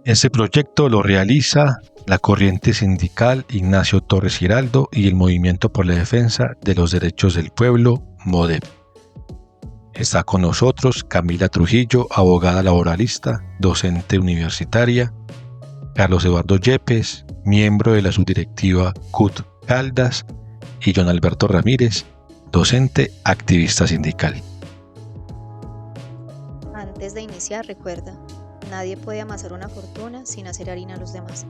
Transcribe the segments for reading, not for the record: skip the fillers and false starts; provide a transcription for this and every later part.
Este proyecto lo realiza la Corriente Sindical Ignacio Torres Giraldo y el Movimiento por la Defensa de los Derechos del Pueblo, MODEP. Está con nosotros Camila Trujillo, abogada laboralista, docente universitaria, Carlos Eduardo Yepes, miembro de la subdirectiva CUT Caldas, y John Alberto Ramírez, docente activista sindical. Antes de iniciar, recuerda, nadie puede amasar una fortuna sin hacer harina a los demás.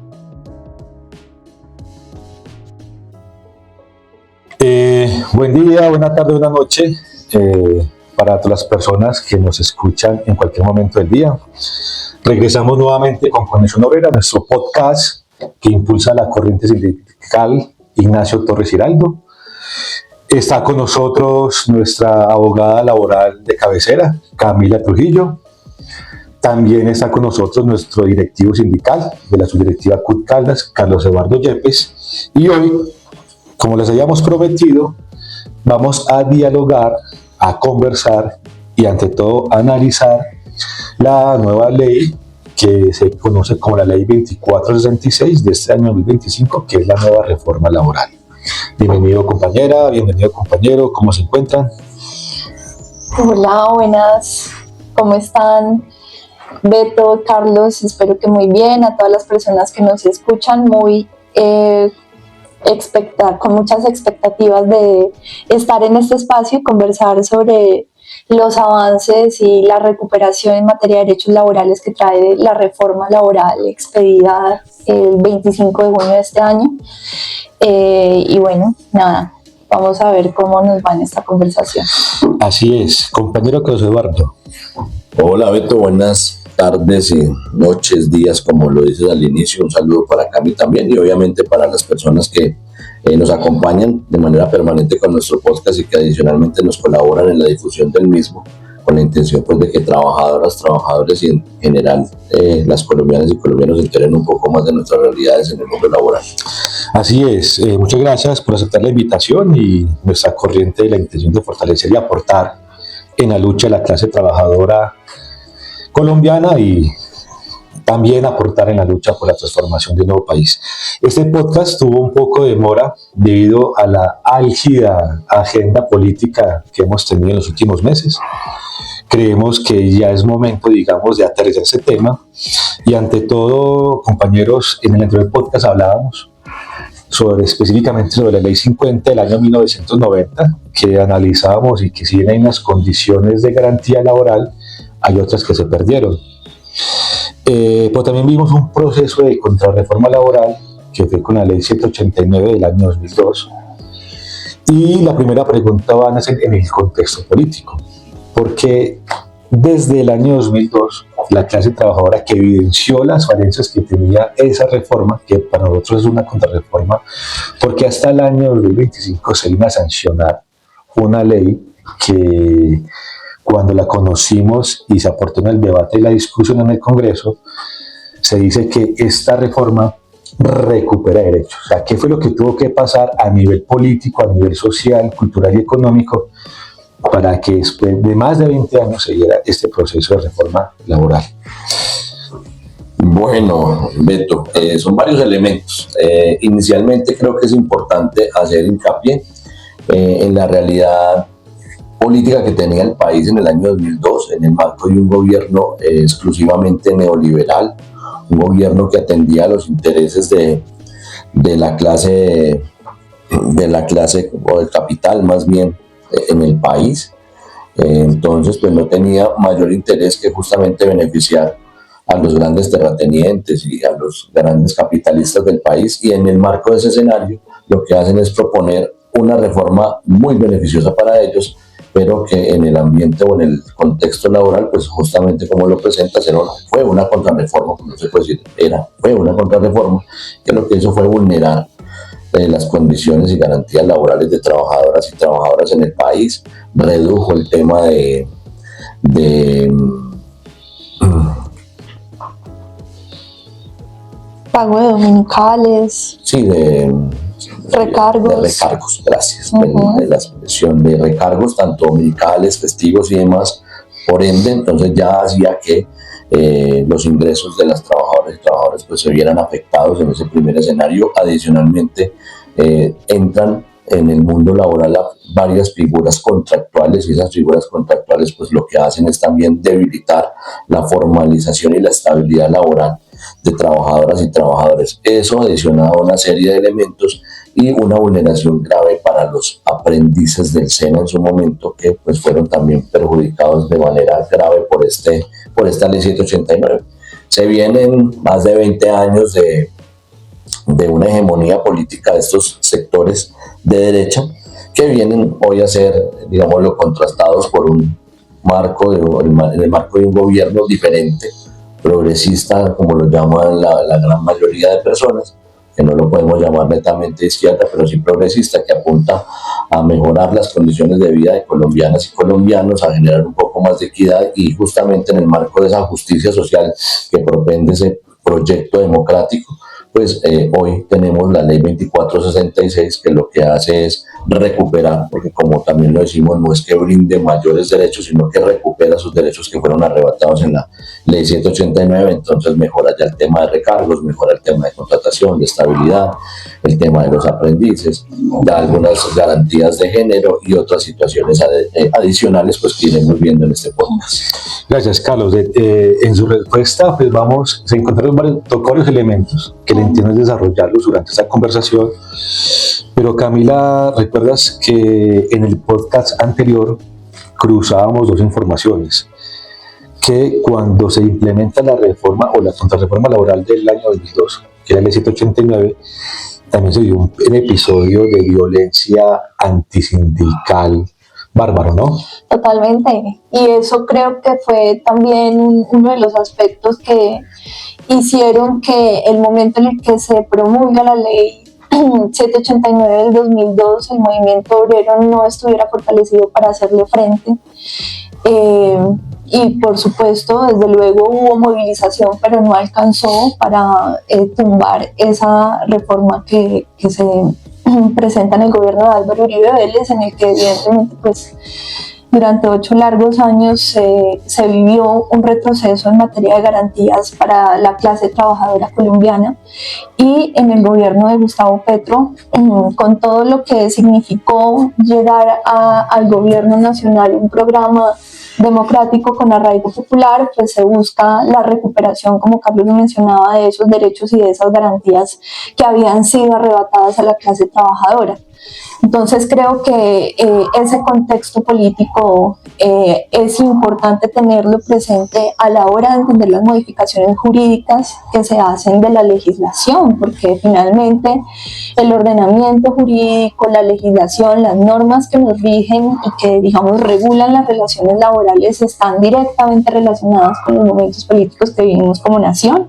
Buen día, buena tarde, buena noche para todas las personas que nos escuchan en cualquier momento del día. Regresamos nuevamente con Conexión Obrera, nuestro podcast que impulsa la Corriente Sindical Ignacio Torres Giraldo. Está con nosotros nuestra abogada laboral de cabecera, Camila Trujillo. También está con nosotros nuestro directivo sindical de la subdirectiva CUT Caldas, Carlos Eduardo Yepes. Y hoy, como les habíamos prometido, vamos a dialogar, a conversar y ante todo a analizar la nueva ley que se conoce como la Ley 2466 de este año 2025, que es la nueva reforma laboral. Bienvenido compañera, bienvenido compañero, ¿cómo se encuentran? Hola, buenas, ¿cómo están? Beto, Carlos, espero que muy bien. A todas las personas que nos escuchan, con muchas expectativas de estar en este espacio y conversar sobre los avances y la recuperación en materia de derechos laborales que trae la reforma laboral expedida el 25 de junio de este año. Y bueno, nada, vamos a ver cómo nos va en esta conversación. Así es, compañero Carlos Eduardo. Hola Beto, buenas tardes y noches, días, como lo dices al inicio. Un saludo para Cami también y obviamente para las personas que nos acompañan de manera permanente con nuestro podcast y que adicionalmente nos colaboran en la difusión del mismo, con la intención pues de que trabajadoras, trabajadores y en general las colombianas y colombianos se enteren un poco más de nuestras realidades en el mundo laboral. Así es, muchas gracias por aceptar la invitación y nuestra corriente de la intención de fortalecer y aportar en la lucha de la clase trabajadora colombiana y también aportar en la lucha por la transformación de un nuevo país. Este podcast tuvo un poco de demora debido a la álgida agenda política que hemos tenido en los últimos meses. Creemos que ya es momento, digamos, de aterrizar ese tema y ante todo, compañeros, en el anterior podcast hablábamos específicamente sobre la Ley 50 del año 1990, que analizábamos y que si bien hay unas condiciones de garantía laboral, hay otras que se perdieron. Pero también vimos un proceso de contrarreforma laboral que fue con la Ley 189 del año 2002. Y la primera pregunta va a ser en el contexto político, porque desde el año 2002 la clase trabajadora que evidenció las falencias que tenía esa reforma, que para nosotros es una contrarreforma, porque hasta el año 2025 se iba a sancionar una ley que cuando la conocimos y se aportó en el debate y la discusión en el Congreso, se dice que esta reforma recupera derechos. O sea, ¿qué fue lo que tuvo que pasar a nivel político, a nivel social, cultural y económico para que después de más de 20 años se diera este proceso de reforma laboral? Bueno, Beto, son varios elementos. Inicialmente creo que es importante hacer hincapié en la realidad política que tenía el país en el año 2002 en el marco de un gobierno exclusivamente neoliberal, un gobierno que atendía a los intereses de la clase o del capital más bien en el país. Entonces pues no tenía mayor interés que justamente beneficiar a los grandes terratenientes y a los grandes capitalistas del país, y en el marco de ese escenario lo que hacen es proponer una reforma muy beneficiosa para ellos, pero que en el ambiente o en el contexto laboral, pues justamente como lo presentas, fue una contrarreforma, no se puede decir, fue una contrarreforma, que lo que hizo fue vulnerar las condiciones y garantías laborales de trabajadoras y trabajadoras en el país, redujo el tema de Pago de dominicales. Sí, de recargos, gracias. De la expresión de recargos, tanto dominicales, festivos y demás, Por ende, entonces ya hacía que los ingresos de las trabajadoras y trabajadores pues se vieran afectados en ese primer escenario. Adicionalmente, entran en el mundo laboral a varias figuras contractuales, y esas figuras contractuales pues lo que hacen es también debilitar la formalización y la estabilidad laboral de trabajadoras y trabajadores. Eso adicionado a una serie de elementos y una vulneración grave para los aprendices del SENA en su momento, que pues fueron también perjudicados de manera grave por esta ley 789. Se vienen más de 20 años de una hegemonía política de estos sectores de derecha que vienen hoy a ser, digámoslo, contrastados por un marco en el marco de un gobierno diferente, progresista, como lo llaman la gran mayoría de personas, que no lo podemos llamar netamente de izquierda, pero sí progresista, que apunta a mejorar las condiciones de vida de colombianas y colombianos, a generar un poco más de equidad, y justamente en el marco de esa justicia social que propende ese proyecto democrático, pues hoy tenemos la ley 2466, que lo que hace es recuperar, porque como también lo decimos, no es que brinde mayores derechos, sino que recupera sus derechos que fueron arrebatados en la ley 789. Entonces mejora ya el tema de recargos, mejora el tema de contratación, de estabilidad, el tema de los aprendices, da algunas garantías de género y otras situaciones adicionales pues que iremos viendo en este podcast. Gracias, Carlos. En su respuesta, pues se encontraron varios elementos que le entiendo desarrollarlos durante esta conversación. Pero Camila, ¿recuerdas que en el podcast anterior cruzábamos dos informaciones? Que cuando se implementa la reforma o la contrarreforma laboral del año 2002, que era la ley 789, también se dio un episodio de violencia antisindical bárbaro, ¿no? Totalmente. Y eso creo que fue también uno de los aspectos que hicieron que el momento en el que se promulga la ley 789 del 2002, el movimiento obrero no estuviera fortalecido para hacerle frente. Y por supuesto, desde luego hubo movilización, pero no alcanzó para tumbar esa reforma que se presenta en el gobierno de Álvaro Uribe Vélez, en el que evidentemente pues durante 8 largos años se vivió un retroceso en materia de garantías para la clase trabajadora colombiana, y en el gobierno de Gustavo Petro, con todo lo que significó llegar al gobierno nacional un programa democrático con arraigo popular, pues se busca la recuperación, como Carlos lo mencionaba, de esos derechos y de esas garantías que habían sido arrebatadas a la clase trabajadora. Entonces creo que ese contexto político es importante tenerlo presente a la hora de entender las modificaciones jurídicas que se hacen de la legislación, porque finalmente el ordenamiento jurídico, la legislación, las normas que nos rigen y que, digamos, regulan las relaciones laborales están directamente relacionadas con los momentos políticos que vivimos como nación,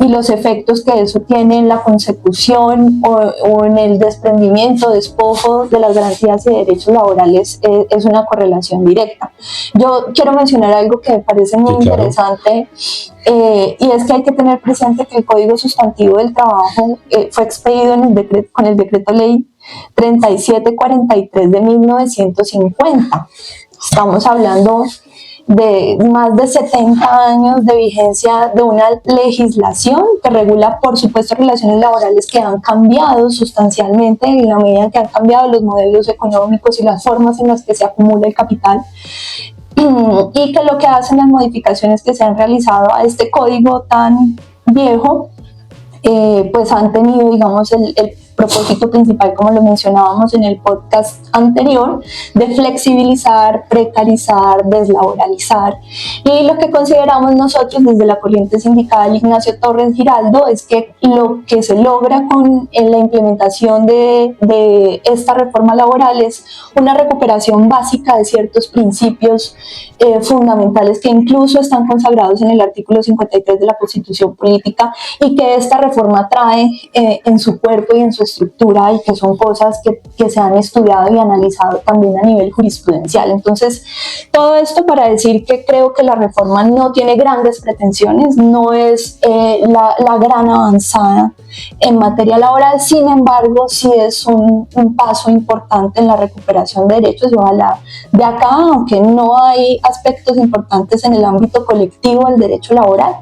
y los efectos que eso tiene en la consecución o en el desprendimiento, despojo de las garantías y derechos laborales es una correlación directa. Yo quiero mencionar algo que me parece muy interesante, y es que hay que tener presente que el Código Sustantivo del Trabajo fue expedido con el decreto ley 3743 de 1950. Estamos hablando de más de 70 años de vigencia de una legislación que regula, por supuesto, relaciones laborales que han cambiado sustancialmente en la medida que han cambiado los modelos económicos y las formas en las que se acumula el capital, y que lo que hacen las modificaciones que se han realizado a este código tan viejo, pues han tenido, digamos, el propósito principal, como lo mencionábamos en el podcast anterior, de flexibilizar, precarizar, deslaboralizar. Y lo que consideramos nosotros desde la corriente sindical Ignacio Torres Giraldo es que lo que se logra con la implementación de esta reforma laboral es una recuperación básica de ciertos principios fundamentales que incluso están consagrados en el artículo 53 de la Constitución Política, y que esta reforma trae en su cuerpo y en su su estructura y que son cosas que se han estudiado y analizado también a nivel jurisprudencial. Entonces, todo esto para decir que creo que la reforma no tiene grandes pretensiones, no es la gran avanzada en materia laboral, sin embargo, sí es un paso importante en la recuperación de derechos y ojalá de acá, aunque no hay aspectos importantes en el ámbito colectivo del derecho laboral,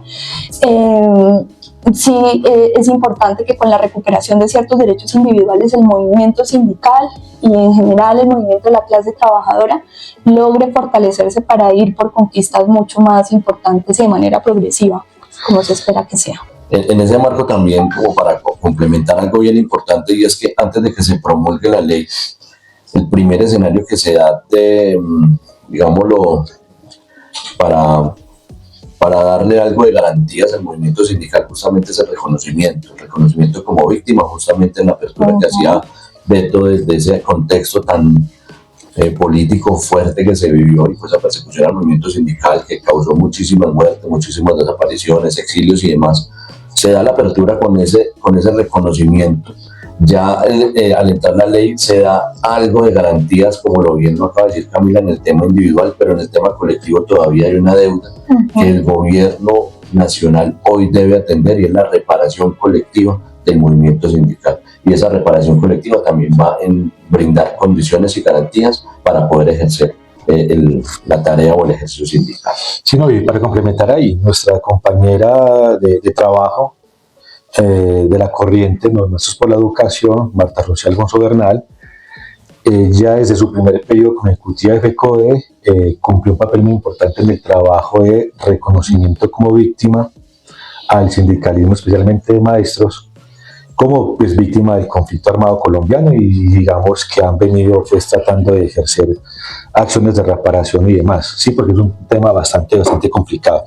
sí es importante que con la recuperación de ciertos derechos individuales el movimiento sindical y en general el movimiento de la clase trabajadora logre fortalecerse para ir por conquistas mucho más importantes y de manera progresiva, como se espera que sea. En ese marco también, como para complementar algo bien importante, y es que antes de que se promulgue la ley, el primer escenario que se da de, digámoslo, para darle algo de garantías al movimiento sindical justamente es el reconocimiento como víctima, justamente en la apertura que hacía Beto desde ese contexto tan político fuerte que se vivió y pues la persecución al movimiento sindical que causó muchísimas muertes, muchísimas desapariciones, exilios y demás. Se da la apertura con ese reconocimiento. Ya al entrar la ley se da algo de garantías, como lo bien lo acaba de decir Camila, en el tema individual, pero en el tema colectivo todavía hay una deuda que el gobierno nacional hoy debe atender y es la reparación colectiva del movimiento sindical. Y esa reparación colectiva también va en brindar condiciones y garantías para poder ejercer la tarea o el ejercicio sindical. Sí, no, y para complementar ahí, nuestra compañera de trabajo de la corriente, Maestros por la Educación, Marta Rocío Alfonso Bernal, ya desde su primer periodo como ejecutiva de FECODE cumplió un papel muy importante en el trabajo de reconocimiento como víctima al sindicalismo, especialmente de maestros, como pues víctima del conflicto armado colombiano y digamos que han venido pues tratando de ejercer acciones de reparación y demás, sí, porque es un tema bastante complicado.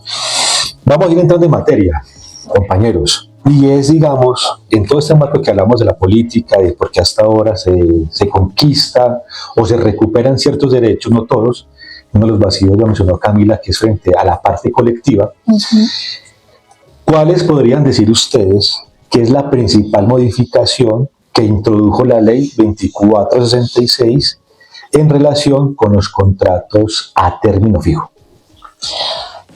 Vamos a ir entrando en materia, compañeros, y es, digamos, en todo este marco que hablamos de la política, de por qué hasta ahora se conquista o se recuperan ciertos derechos, no todos, uno de los vacíos lo mencionó Camila, que es frente a la parte colectiva. ¿Cuáles podrían decir ustedes que es la principal modificación que introdujo la ley 2466 en relación con los contratos a término fijo?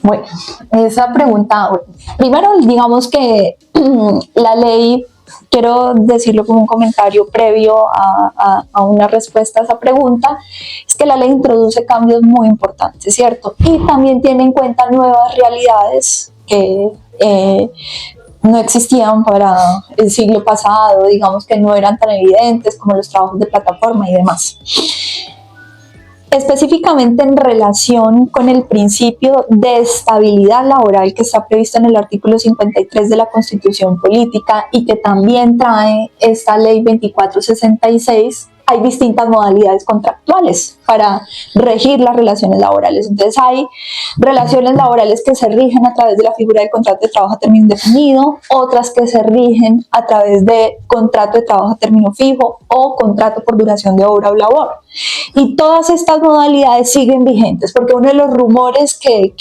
Bueno, esa pregunta, primero digamos que la ley, quiero decirlo como un comentario previo a una respuesta a esa pregunta, es que la ley introduce cambios muy importantes, ¿cierto? Y también tiene en cuenta nuevas realidades que no existían para el siglo pasado, digamos que no eran tan evidentes como los trabajos de plataforma y demás. Específicamente en relación con el principio de estabilidad laboral que está previsto en el artículo 53 de la Constitución Política y que también trae esta ley 2466, hay distintas modalidades contractuales para regir las relaciones laborales. Entonces hay relaciones laborales que se rigen a través de la figura del contrato de trabajo a término indefinido, otras que se rigen a través de contrato de trabajo a término fijo o contrato por duración de obra o labor. Y todas estas modalidades siguen vigentes, porque uno de los rumores que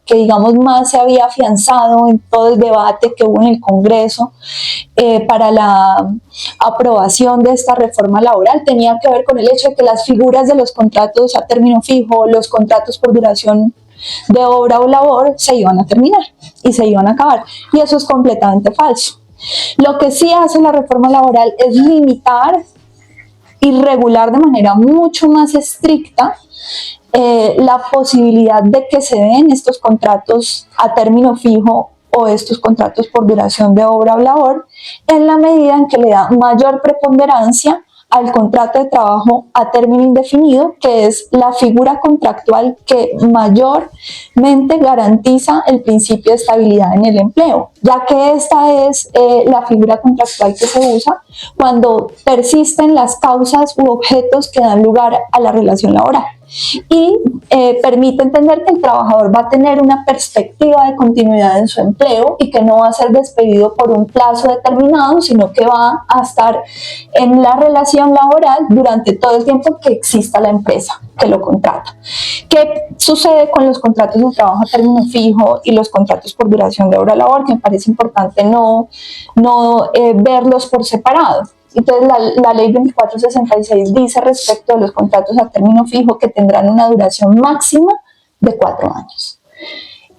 digamos más se había afianzado en todo el debate que hubo en el Congreso para la aprobación de esta reforma laboral tenía que ver con el hecho de que las figuras de los contratos a término fijo, los contratos por duración de obra o labor se iban a terminar y se iban a acabar, y eso es completamente falso. Lo que sí hace la reforma laboral es limitar y regular de manera mucho más estricta la posibilidad de que se den estos contratos a término fijo o estos contratos por duración de obra o labor, en la medida en que le da mayor preponderancia al contrato de trabajo a término indefinido, que es la figura contractual que mayormente garantiza el principio de estabilidad en el empleo, ya que esta es la figura contractual que se usa cuando persisten las causas u objetos que dan lugar a la relación laboral. Y permite entender que el trabajador va a tener una perspectiva de continuidad en su empleo y que no va a ser despedido por un plazo determinado, sino que va a estar en la relación laboral durante todo el tiempo que exista la empresa que lo contrata. ¿Qué sucede con los contratos de trabajo a término fijo y los contratos por duración de obra labor? Que me parece importante no verlos por separado. Entonces la ley 2466 dice respecto de los contratos a término fijo que tendrán una duración máxima de 4 años.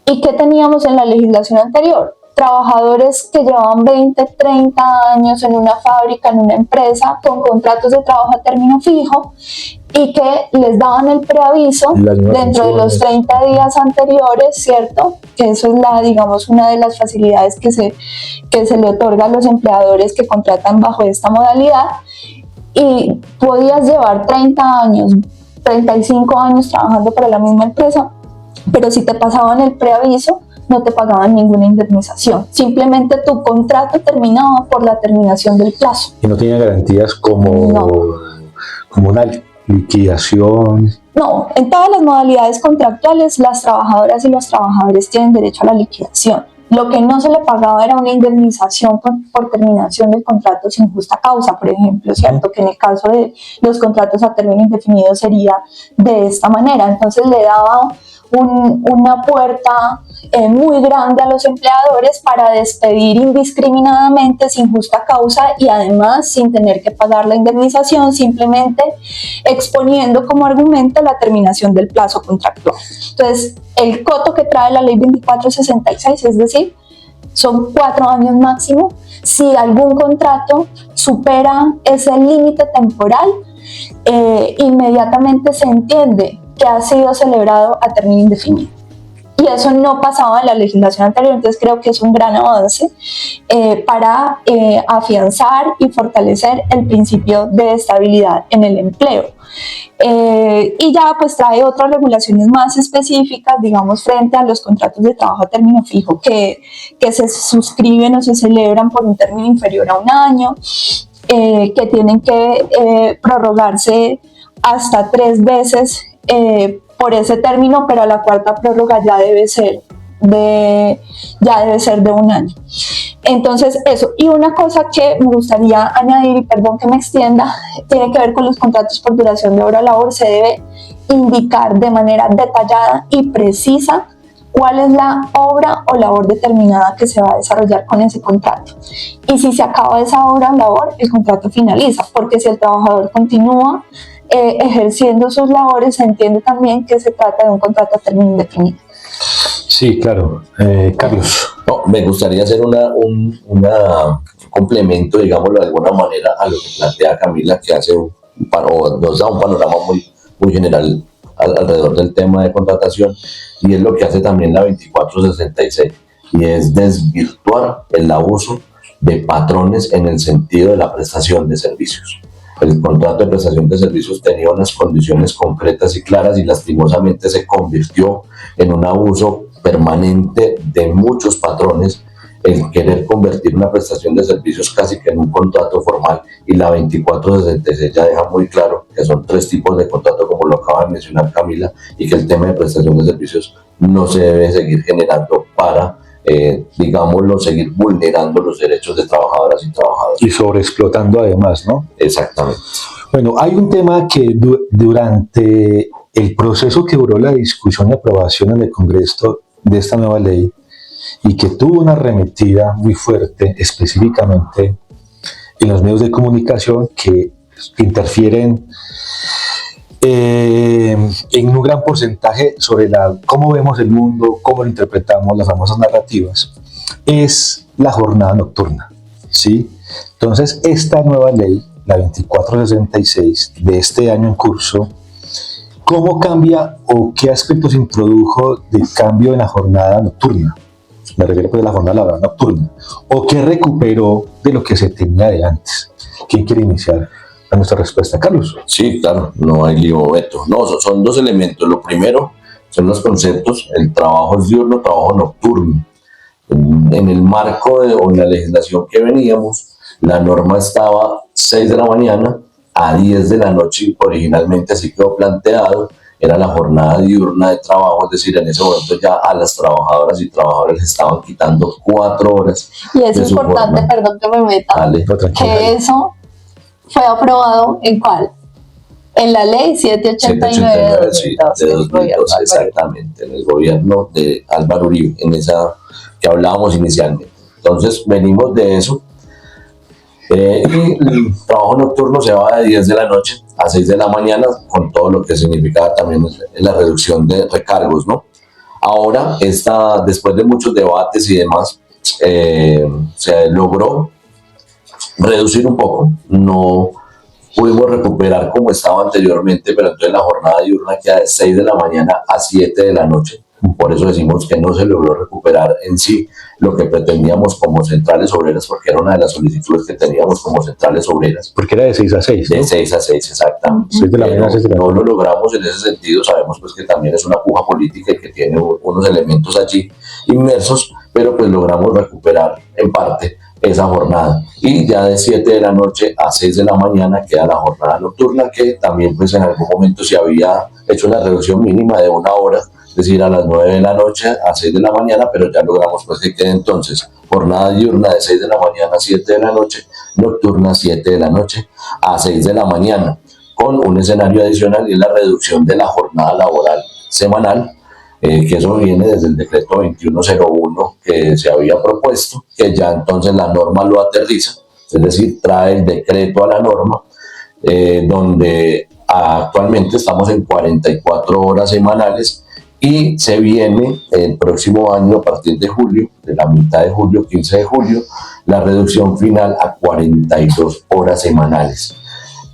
¿Y qué teníamos en la legislación anterior? Trabajadores que llevaban 20, 30 años en una fábrica, en una empresa, con contratos de trabajo a término fijo y que les daban el preaviso dentro de los 30 días anteriores, ¿cierto? Que eso es digamos, una de las facilidades que se le otorga a los empleadores que contratan bajo esta modalidad. Y podías llevar 30 años, 35 años trabajando para la misma empresa, pero si te pasaban el preaviso, no te pagaban ninguna indemnización. Simplemente tu contrato terminaba por la terminación del plazo. Y no tenía garantías como una liquidación. No, en todas las modalidades contractuales, las trabajadoras y los trabajadores tienen derecho a la liquidación. Lo que no se le pagaba era una indemnización por terminación del contrato sin justa causa, por ejemplo, ¿cierto? Que en el caso de los contratos a término indefinido sería de esta manera. Entonces le daba una puerta muy grande a los empleadores para despedir indiscriminadamente sin justa causa y además sin tener que pagar la indemnización, simplemente exponiendo como argumento la terminación del plazo contractual. Entonces, el coto que trae la ley 2466, es decir, son 4 años máximo. Si algún contrato supera ese límite temporal, inmediatamente se entiende que ha sido celebrado a término indefinido. Y eso no pasaba en la legislación anterior, entonces creo que es un gran avance para afianzar y fortalecer el principio de estabilidad en el empleo. Y ya pues trae otras regulaciones más específicas, digamos, frente a los contratos de trabajo a término fijo que se suscriben o se celebran por un término inferior a un año, que tienen que prorrogarse hasta 3 veces por ese término, pero a la cuarta prórroga ya debe ser de 1 año. Entonces eso, y una cosa que me gustaría añadir, y perdón que me extienda, tiene que ver con los contratos por duración de obra o labor. Se debe indicar de manera detallada y precisa cuál es la obra o labor determinada que se va a desarrollar con ese contrato. Y si se acaba esa obra o labor, el contrato finaliza, porque si el trabajador continúa ejerciendo sus labores, se entiende también que se trata de un contrato a término indefinido. Sí, claro. Carlos. No, me gustaría hacer un complemento, digámoslo de alguna manera, a lo que plantea Camila, que hace nos da un panorama muy general alrededor del tema de contratación, y es lo que hace también la 2466, y es desvirtuar el abuso de patrones en el sentido de la prestación de servicios. El contrato de prestación de servicios tenía unas condiciones concretas y claras y lastimosamente se convirtió en un abuso permanente de muchos patrones el querer convertir una prestación de servicios casi que en un contrato formal, y la 2466 ya deja muy claro que son 3 tipos de contrato, como lo acaba de mencionar Camila, y que el tema de prestación de servicios no se debe seguir generando para digámoslo, seguir vulnerando los derechos de trabajadoras y trabajadores. Y sobreexplotando además, ¿no? Exactamente. Bueno, hay un tema que durante el proceso que duró la discusión y aprobación en el Congreso de esta nueva ley, y que tuvo una arremetida muy fuerte específicamente en los medios de comunicación que interfieren en un gran porcentaje sobre cómo vemos el mundo, cómo lo interpretamos, las famosas narrativas, es la jornada nocturna, ¿sí? Entonces, esta nueva ley, la 2466 de este año en curso, ¿cómo cambia o qué aspectos introdujo de cambio en la jornada nocturna? Me refiero pues a la jornada laboral nocturna. ¿O qué recuperó de lo que se tenía de antes? ¿Quién quiere iniciar a nuestra respuesta? Carlos. Sí, claro, no hay lío, Beto. No, son 2 elementos. Lo primero son los conceptos: el trabajo diurno, trabajo nocturno. En el marco o en la legislación que veníamos, la norma estaba 6 de la mañana a 10 de la noche, originalmente así quedó planteado, era la jornada diurna de trabajo, es decir, en ese momento ya a las trabajadoras y trabajadores les estaban quitando 4 horas. Y es importante, perdón que me meta, Dale. que eso fue aprobado ¿en cuál? En la ley 789 de 2012. De 2012, exactamente, en el gobierno de Álvaro Uribe, en esa que hablábamos inicialmente. Entonces, venimos de eso. Y el trabajo nocturno se va de 10 de la noche a 6 de la mañana, con todo lo que significa también la reducción de recargos, ¿no? Ahora, después de muchos debates y demás, se logró reducir un poco, no pudimos recuperar como estaba anteriormente, pero entonces la jornada diurna queda de 6 de la mañana a 7 de la noche. Por eso decimos que no se logró recuperar en sí lo que pretendíamos como centrales obreras, porque era una de las solicitudes que teníamos como centrales obreras. Porque era de 6 a 6, ¿no? De 6 a 6, exactamente. 6 de la mañana a 6 de la No noche. lo logramos en ese sentido, sabemos pues que también es una puja política y que tiene unos elementos allí inmersos, pero pues logramos recuperar en parte esa jornada. Y ya de 7 de la noche a 6 de la mañana queda la jornada nocturna, que también pues en algún momento se había hecho una reducción mínima de 1 hora, es decir, a las 9 de la noche a 6 de la mañana, pero ya logramos pues que quede entonces jornada diurna de 6 de la mañana a 7 de la noche, nocturna 7 de la noche a 6 de la mañana, con un escenario adicional y es la reducción de la jornada laboral semanal, que eso viene desde el decreto 2101 que se había propuesto, que ya entonces la norma lo aterriza, es decir, trae el decreto a la norma, donde actualmente estamos en 44 horas semanales y se viene el próximo año, a partir de julio, de la mitad de julio, 15 de julio, la reducción final a 42 horas semanales.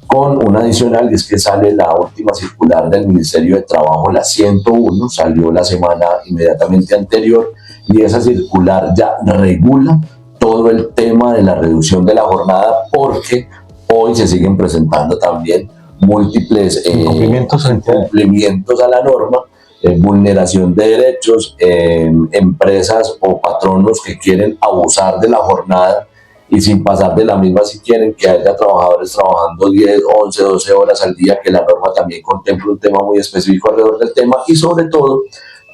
Con un adicional, y es que sale la última circular del Ministerio de Trabajo, la 101, salió la semana inmediatamente anterior, y esa circular ya regula todo el tema de la reducción de la jornada, porque hoy se siguen presentando también múltiples Incumplimientos a la norma, vulneración de derechos, empresas o patronos que quieren abusar de la jornada y sin pasar de la misma, si quieren que haya trabajadores trabajando 10, 11, 12 horas al día, que la norma también contempla un tema muy específico alrededor del tema, y sobre todo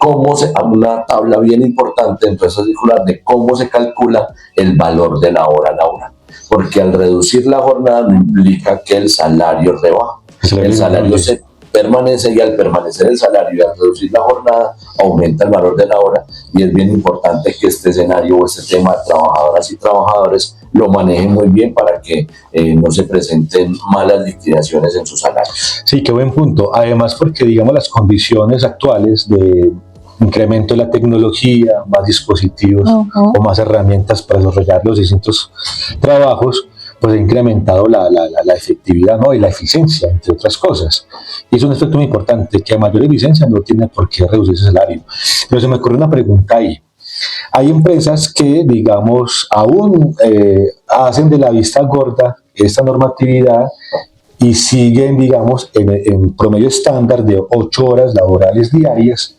una tabla bien importante dentro de esa circular de cómo se calcula el valor de la hora laboral, porque al reducir la jornada no implica que el salario rebaja, el salario se permanece, y al permanecer el salario y al reducir la jornada aumenta el valor de la hora, y es bien importante que este escenario o este tema de trabajadoras y trabajadores lo manejen muy bien para que no se presenten malas liquidaciones en sus salarios. Sí, qué buen punto. Además, porque digamos las condiciones actuales de incremento de la tecnología, más dispositivos o más herramientas para desarrollar los distintos trabajos, pues ha incrementado la efectividad, ¿no? Y la eficiencia, entre otras cosas. Y es un efecto muy importante, que a mayor eficiencia no tiene por qué reducirse el salario. Pero se me ocurre una pregunta ahí. Hay empresas que, digamos, aún hacen de la vista gorda esta normatividad y siguen, digamos, en promedio estándar de 8 horas laborales diarias.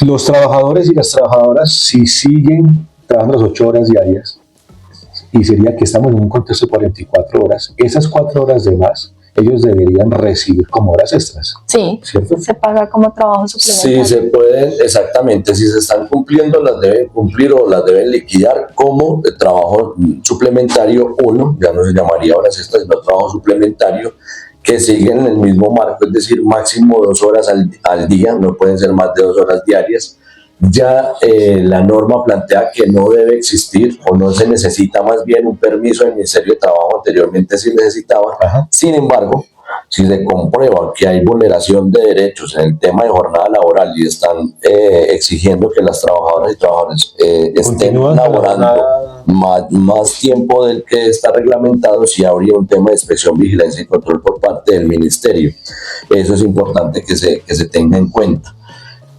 Los trabajadores y las trabajadoras, si siguen trabajando las 8 horas diarias, y sería que estamos en un contexto de 44 horas, esas 4 horas de más, ellos deberían recibir como horas extras. Sí, ¿cierto? se paga como trabajo suplementario. Sí, se pueden, exactamente, si se están cumpliendo, las deben cumplir o las deben liquidar como trabajo suplementario 1, ya no se llamaría horas extras, sino trabajo suplementario, que siguen en el mismo marco, es decir, máximo 2 horas al día, no pueden ser más de 2 horas diarias. Ya la norma plantea que no debe existir o no se necesita, más bien un permiso del Ministerio de Trabajo, anteriormente sí necesitaba. Sin embargo, si se comprueba que hay vulneración de derechos en el tema de jornada laboral y están exigiendo que las trabajadoras y trabajadores estén laborando más tiempo del que está reglamentado, sí habría un tema de inspección, vigilancia y control por parte del Ministerio. Eso es importante que se tenga en cuenta.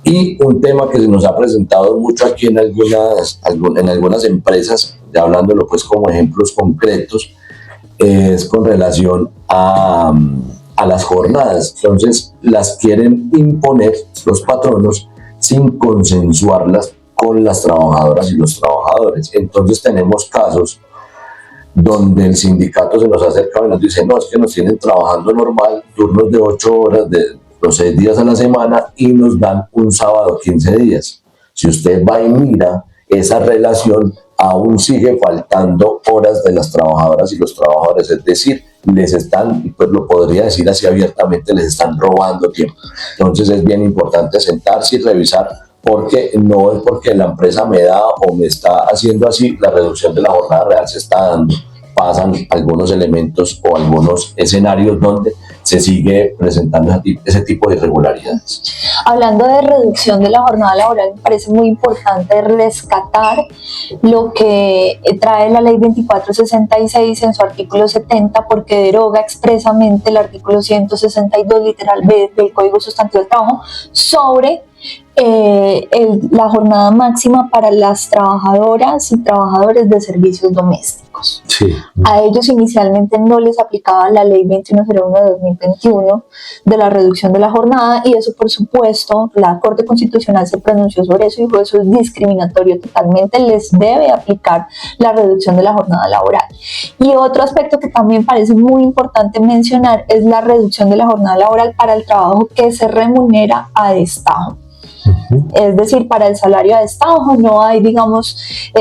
Y un tema que se nos ha presentado mucho aquí en algunas empresas, ya hablándolo pues como ejemplos concretos, es con relación a las jornadas. Entonces las quieren imponer los patronos sin consensuarlas con las trabajadoras y los trabajadores. Entonces tenemos casos donde el sindicato se nos acerca y nos dice, no, es que nos tienen trabajando normal, turnos de 8 horas, de los 6 días a la semana, y nos dan un sábado 15 días. Si usted va y mira esa relación, aún sigue faltando horas de las trabajadoras y los trabajadores, es decir, les están, pues lo podría decir así abiertamente, les están robando tiempo. Entonces es bien importante sentarse y revisar, porque no es porque la empresa me da o me está haciendo así, la reducción de la jornada real se está dando. pasan algunos elementos o algunos escenarios donde se sigue presentando ese tipo de irregularidades. Hablando de reducción de la jornada laboral, me parece muy importante rescatar lo que trae la ley 2466 en su artículo 70, porque deroga expresamente el artículo 162 literal B del Código Sustantivo del Trabajo sobre la jornada máxima para las trabajadoras y trabajadores de servicios domésticos. Sí. A ellos inicialmente no les aplicaba la ley 2101 de 2021 de la reducción de la jornada, y eso, por supuesto, la Corte Constitucional se pronunció sobre eso y dijo: eso es discriminatorio totalmente, les debe aplicar la reducción de la jornada laboral. Y otro aspecto que también parece muy importante mencionar es la reducción de la jornada laboral para el trabajo que se remunera a destajo. Es decir, para el salario a destajo no hay, digamos,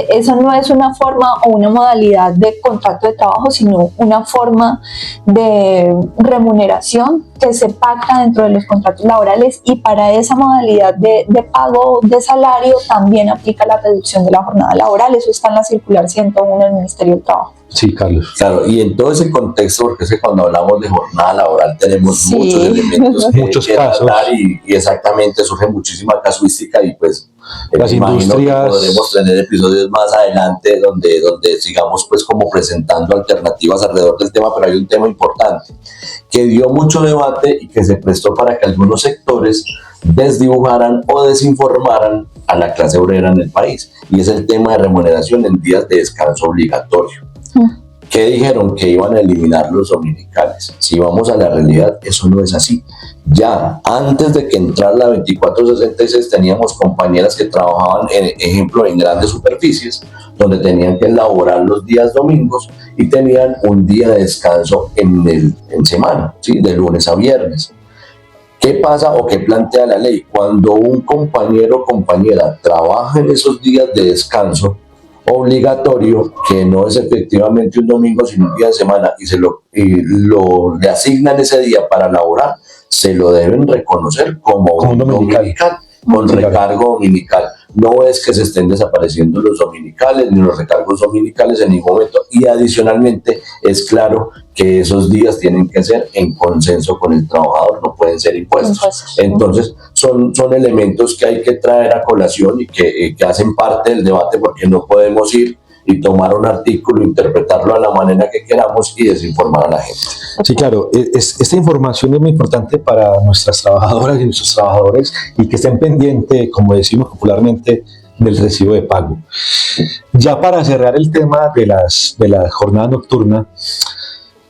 eso no es una forma o una modalidad de contrato de trabajo, sino una forma de remuneración que se pacta dentro de los contratos laborales, y para esa modalidad de pago de salario también aplica la reducción de la jornada laboral. Eso está en la circular 101 del Ministerio del Trabajo. Sí, Carlos. Claro, y en todo ese contexto, porque es que cuando hablamos de jornada laboral tenemos muchos elementos muchos casos, y exactamente surge muchísima casuística, y pues las industrias, podremos tener episodios más adelante donde sigamos pues como presentando alternativas alrededor del tema, pero hay un tema importante que dio mucho debate y que se prestó para que algunos sectores desdibujaran o desinformaran a la clase obrera en el país, y es el tema de remuneración en días de descanso obligatorio. ¿Qué dijeron? Que iban a eliminar los dominicales. Si vamos a la realidad, eso no es así. Ya antes de que entrara la 2466 teníamos compañeras que trabajaban, ejemplo, en grandes superficies, donde tenían que elaborar los días domingos y tenían un día de descanso en semana, ¿sí? De lunes a viernes. ¿Qué pasa o qué plantea la ley? Cuando un compañero o compañera trabaja en esos días de descanso obligatorio, que no es efectivamente un domingo sino un día de semana, y le asignan ese día para laborar, se lo deben reconocer como un dominical, con recargo dominical. No es que se estén desapareciendo los dominicales ni los recargos dominicales en ningún momento, y adicionalmente es claro que esos días tienen que ser en consenso con el trabajador, no pueden ser impuestos. Entonces son elementos que hay que traer a colación y que hacen parte del debate, porque no podemos ir y tomar un artículo, interpretarlo a la manera que queramos y desinformar a la gente. Sí, claro, esta información es muy importante para nuestras trabajadoras y nuestros trabajadores, y que estén pendientes, como decimos popularmente, del recibo de pago. Ya para cerrar el tema de la jornada nocturna,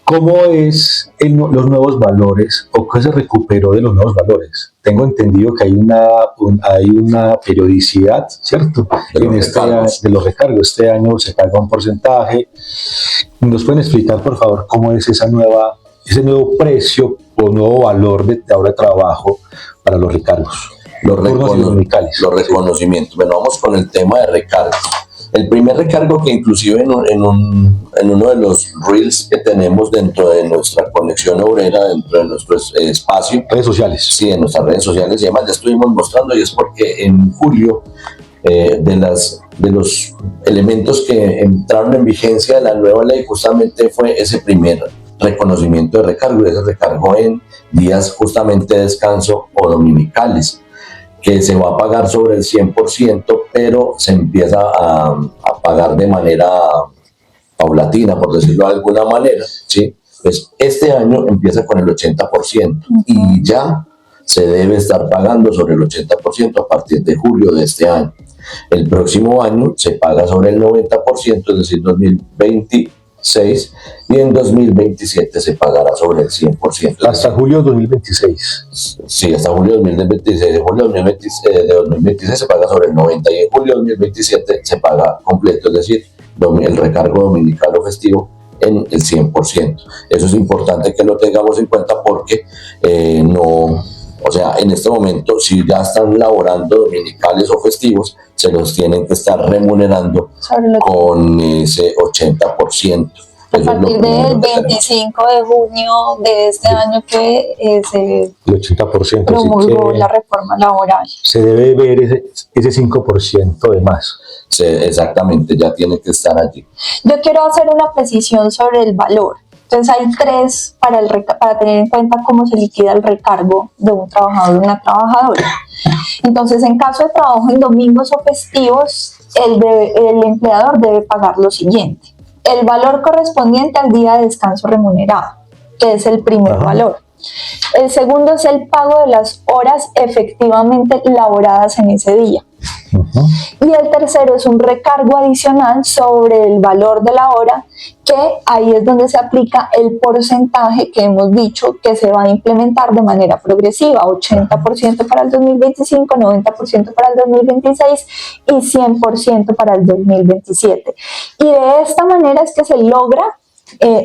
¿cómo es los nuevos valores, o qué se recuperó de los nuevos valores? Tengo entendido que hay una periodicidad, ¿cierto? De los recargos. Este año se paga un porcentaje. ¿Nos pueden explicar, por favor, cómo es ese nuevo precio o nuevo valor de hora de trabajo para los recargos? Los reconocimientos. Bueno, vamos con el tema de recargos. El primer recargo, que inclusive en uno de los reels que tenemos dentro de nuestra conexión obrera, dentro de nuestro espacio, redes sociales. Sí, en nuestras redes sociales y además ya estuvimos mostrando, y es porque en julio de los elementos que entraron en vigencia de la nueva ley justamente fue ese primer reconocimiento de recargo, y ese recargo en días justamente de descanso o dominicales, que se va a pagar sobre el 100%, pero se empieza a pagar de manera paulatina, por decirlo de alguna manera, ¿sí? Pues este año empieza con el 80% y ya se debe estar pagando sobre el 80% a partir de julio de este año. El próximo año se paga sobre el 90%, es decir, 2026, y en 2027 se pagará sobre el 100%. Hasta julio de 2026. Sí, hasta julio de 2026. De julio de 2026 se paga sobre el 90%, y en julio de 2027 se paga completo, es decir, el recargo dominical o festivo en el 100%. Eso es importante que lo tengamos en cuenta, porque o sea, en este momento, si ya están laborando dominicales o festivos, se los tienen que estar remunerando con ese 80%. A partir del 25 de junio de este año que se promulgó la reforma laboral. Se debe ver ese 5% de más. exactamente, ya tiene que estar allí. Yo quiero hacer una precisión sobre el valor. Entonces hay 3 para tener en cuenta cómo se liquida el recargo de un trabajador o una trabajadora. Entonces, en caso de trabajo en domingos o festivos, el empleador debe pagar lo siguiente: el valor correspondiente al día de descanso remunerado, que es el primer valor. El segundo es el pago de las horas efectivamente laboradas en ese día. Y el tercero es un recargo adicional sobre el valor de la hora, que ahí es donde se aplica el porcentaje que hemos dicho que se va a implementar de manera progresiva: 80% para el 2025, 90% para el 2026 y 100% para el 2027. Y de esta manera es que se logra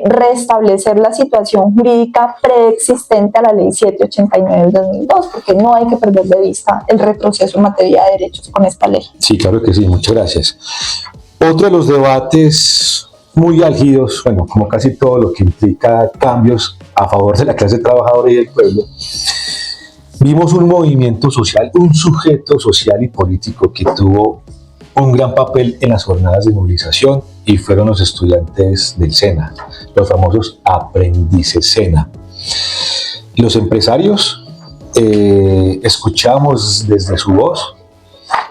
restablecer la situación jurídica preexistente a la Ley 789 del 2002, porque no hay que perder de vista el retroceso en materia de derechos con esta ley. Sí, claro que sí, muchas gracias. Otro de los debates muy álgidos, bueno, como casi todo lo que implica cambios a favor de la clase trabajadora y del pueblo, vimos un movimiento social, un sujeto social y político que tuvo un gran papel en las jornadas de movilización, y fueron los estudiantes del SENA, los famosos aprendices SENA. Los empresarios escuchamos desde su voz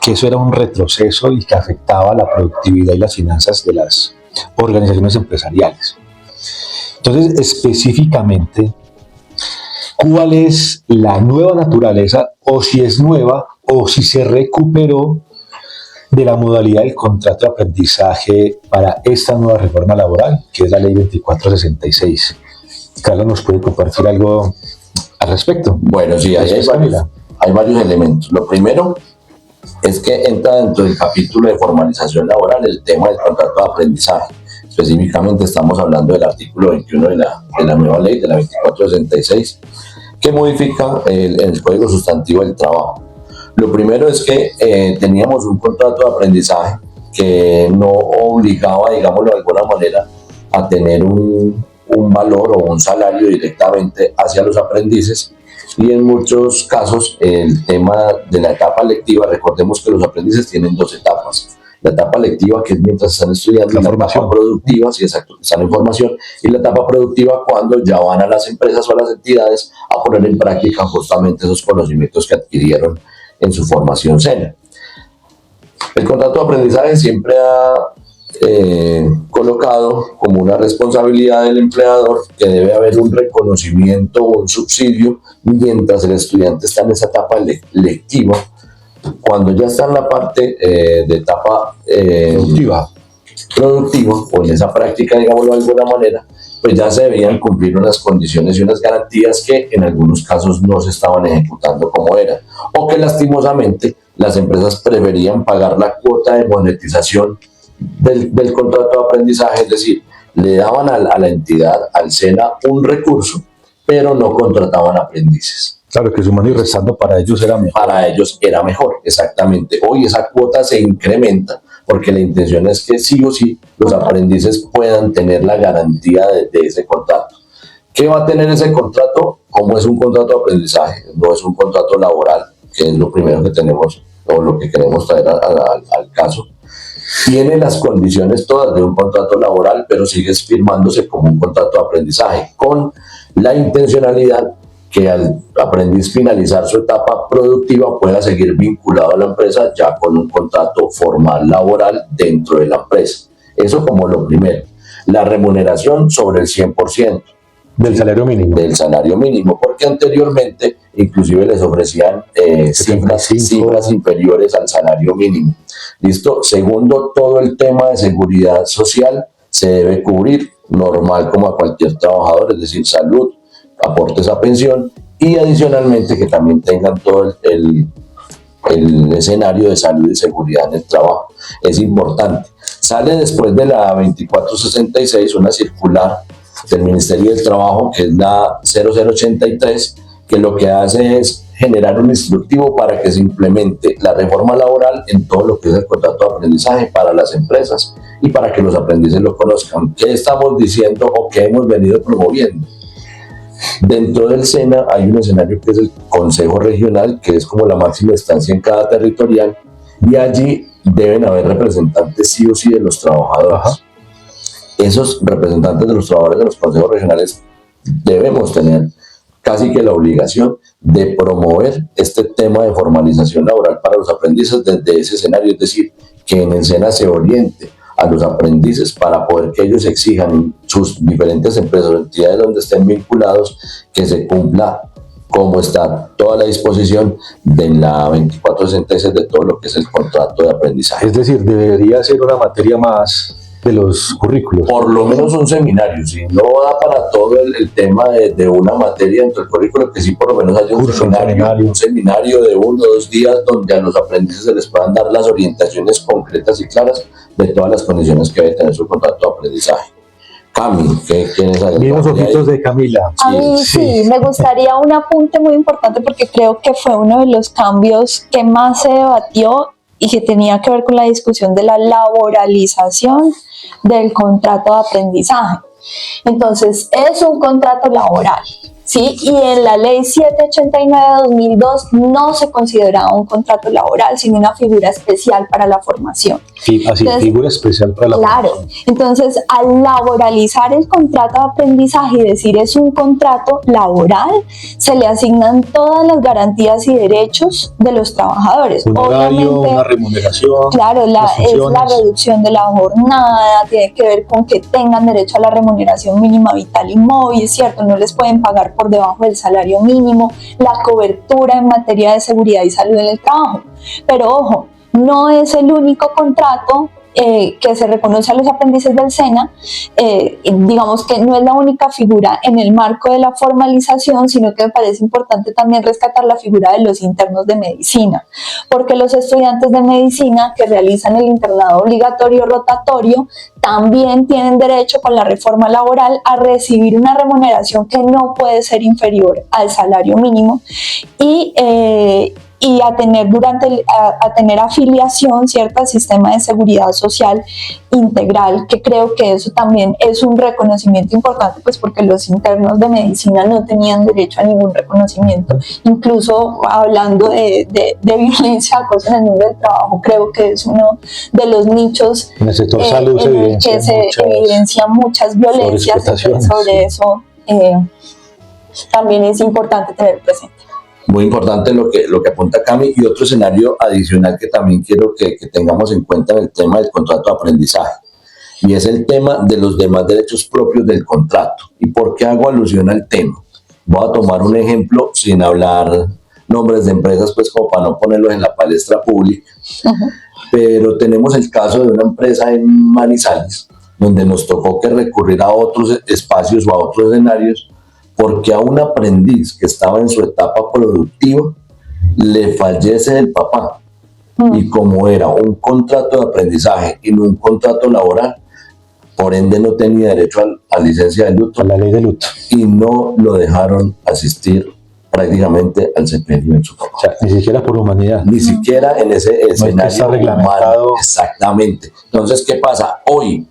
que eso era un retroceso y que afectaba la productividad y las finanzas de las organizaciones empresariales. Entonces, específicamente, ¿cuál es la nueva naturaleza, o si es nueva, o si se recuperó de la modalidad del contrato de aprendizaje para esta nueva reforma laboral, que es la Ley 2466? Carlos, ¿nos puede compartir algo al respecto? Bueno, sí, hay varios elementos. Lo primero es que entra dentro del capítulo de formalización laboral el tema del contrato de aprendizaje. Específicamente estamos hablando del artículo 21 de la nueva ley, de la 2466, que modifica el Código Sustantivo del Trabajo. Lo primero es que teníamos un contrato de aprendizaje que no obligaba, digámoslo de alguna manera, a tener un valor o un salario directamente hacia los aprendices, y en muchos casos el tema de la etapa lectiva, recordemos que los aprendices tienen 2 etapas. La etapa lectiva, que es mientras están estudiando, la etapa productiva, sí, exacto, están en formación, y la etapa productiva cuando ya van a las empresas o a las entidades a poner en práctica justamente esos conocimientos que adquirieron en su formación SENA. El contrato de aprendizaje siempre ha colocado como una responsabilidad del empleador que debe haber un reconocimiento o un subsidio mientras el estudiante está en esa etapa lectiva. Cuando ya está en la parte de etapa productiva o en esa práctica, digámoslo de alguna manera, pues ya se debían cumplir unas condiciones y unas garantías que en algunos casos no se estaban ejecutando como era, o que lastimosamente las empresas preferían pagar la cuota de monetización del contrato de aprendizaje, es decir, le daban a la entidad, al SENA, un recurso, pero no contrataban aprendices. Claro, que sumando y restando para ellos era mejor. Para ellos era mejor, exactamente. Hoy esa cuota se incrementa porque la intención es que sí o sí los aprendices puedan tener la garantía de ese contrato. ¿Qué va a tener ese contrato? Como es un contrato de aprendizaje, no es un contrato laboral, que es lo primero que tenemos o lo que queremos traer al caso. Tiene las condiciones todas de un contrato laboral, pero sigue firmándose como un contrato de aprendizaje, con la intencionalidad que al aprendiz finalizar su etapa productiva pueda seguir vinculado a la empresa ya con un contrato formal laboral dentro de la empresa. Eso como lo primero. La remuneración sobre el 100%. Del salario mínimo. Del salario mínimo, porque anteriormente inclusive les ofrecían cifras inferiores al salario mínimo. ¿Listo? Segundo, todo el tema de seguridad social se debe cubrir normal como a cualquier trabajador, es decir, salud, aportes a pensión, y adicionalmente que también tengan todo el escenario de salud y seguridad en el trabajo. Es importante. Sale después de la 2466 una circular del Ministerio del Trabajo, que es la 0083, que lo que hace es generar un instructivo para que se implemente la reforma laboral en todo lo que es el contrato de aprendizaje para las empresas y para que los aprendices lo conozcan. ¿Qué estamos diciendo o qué hemos venido promoviendo? Dentro del SENA hay un escenario que es el Consejo Regional, que es como la máxima instancia en cada territorial, y allí deben haber representantes sí o sí de los trabajadores. Ajá. Esos representantes de los trabajadores de los consejos regionales debemos tener casi que la obligación de promover este tema de formalización laboral para los aprendices desde ese escenario, es decir, que en el SENA se oriente a los aprendices para poder que ellos exijan en sus diferentes empresas o entidades donde estén vinculados que se cumpla como está toda la disposición de la 2466 de todo lo que es el contrato de aprendizaje. Es decir, debería ser una materia más de los currículos. Por lo menos un seminario, si no da para todo el tema de una materia dentro del currículo, que sí por lo menos haya un seminario de 1 o 2 días donde a los aprendices se les puedan dar las orientaciones concretas y claras de todas las condiciones que debe tener su contrato de aprendizaje. Cami, ¿qué tienes ahí? Mismos ojitos de Camila. A mí sí, me gustaría un apunte muy importante porque creo que fue uno de los cambios que más se debatió y que tenía que ver con la discusión de la laboralización del contrato de aprendizaje. Entonces, es un contrato laboral, ¿sí? Y en la ley 789 de 2002 no se consideraba un contrato laboral, sino una figura especial para la formación. Sí, así, entonces, figura especial para la formación. Claro, entonces al laboralizar el contrato de aprendizaje y decir es un contrato laboral, se le asignan todas las garantías y derechos de los trabajadores. Un horario, una remuneración. Claro, es la reducción de la jornada, tiene que ver con que tengan derecho a la remuneración mínima vital y móvil, ¿cierto? No les pueden pagar por debajo del salario mínimo, la cobertura en materia de seguridad y salud en el trabajo. Pero ojo, no es el único contrato que se reconoce a los aprendices del SENA, digamos que no es la única figura en el marco de la formalización, sino que me parece importante también rescatar la figura de los internos de medicina, porque los estudiantes de medicina que realizan el internado obligatorio rotatorio también tienen derecho con la reforma laboral a recibir una remuneración que no puede ser inferior al salario mínimo y a tener afiliación, ¿cierto?, al sistema de seguridad social integral, que creo que eso también es un reconocimiento importante, pues porque los internos de medicina no tenían derecho a ningún reconocimiento. Incluso hablando de violencia, acoso en el mundo del trabajo, creo que es uno de los nichos en el sector salud en el que se evidencian muchas violencias. Sobre eso también es importante tener presente. Muy importante lo que apunta Cami, y otro escenario adicional que también quiero que tengamos en cuenta en el tema del contrato de aprendizaje, y es el tema de los demás derechos propios del contrato. ¿Y por qué hago alusión al tema? Voy a tomar un ejemplo sin hablar nombres de empresas, pues como para no ponerlos en la palestra pública, pero tenemos el caso de una empresa en Manizales, donde nos tocó que recurrir a otros espacios o a otros escenarios, porque a un aprendiz que estaba en su etapa productiva le fallece el papá. Y como era un contrato de aprendizaje y no un contrato laboral, por ende no tenía derecho a licencia de luto. A la ley de luto. Y no lo dejaron asistir prácticamente al sepelio en su papá. O sea, ni siquiera por humanidad. Ni siquiera en ese escenario reglamentado. Exactamente. Entonces, ¿qué pasa? Hoy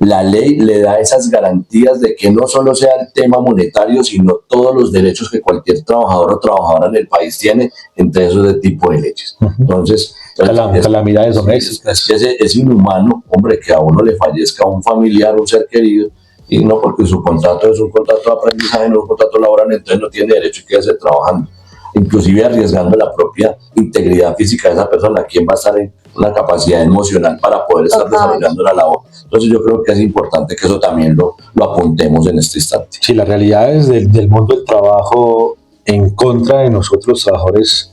la ley le da esas garantías de que no solo sea el tema monetario, sino todos los derechos que cualquier trabajador o trabajadora en el país tiene, entre esos de tipo de leyes. Entonces, calamidades domésticas. Es inhumano, hombre, que a uno le fallezca un familiar, un ser querido, y no porque su contrato es un contrato de aprendizaje, no es un contrato laboral, entonces no tiene derecho y quedarse trabajando, inclusive arriesgando la propia integridad física de esa persona. ¿Quién va a estar en una capacidad emocional para poder estar desarrollando la labor? Entonces yo creo que es importante que eso también lo apuntemos en este instante. Sí, las realidades del mundo del trabajo en contra de nosotros trabajadores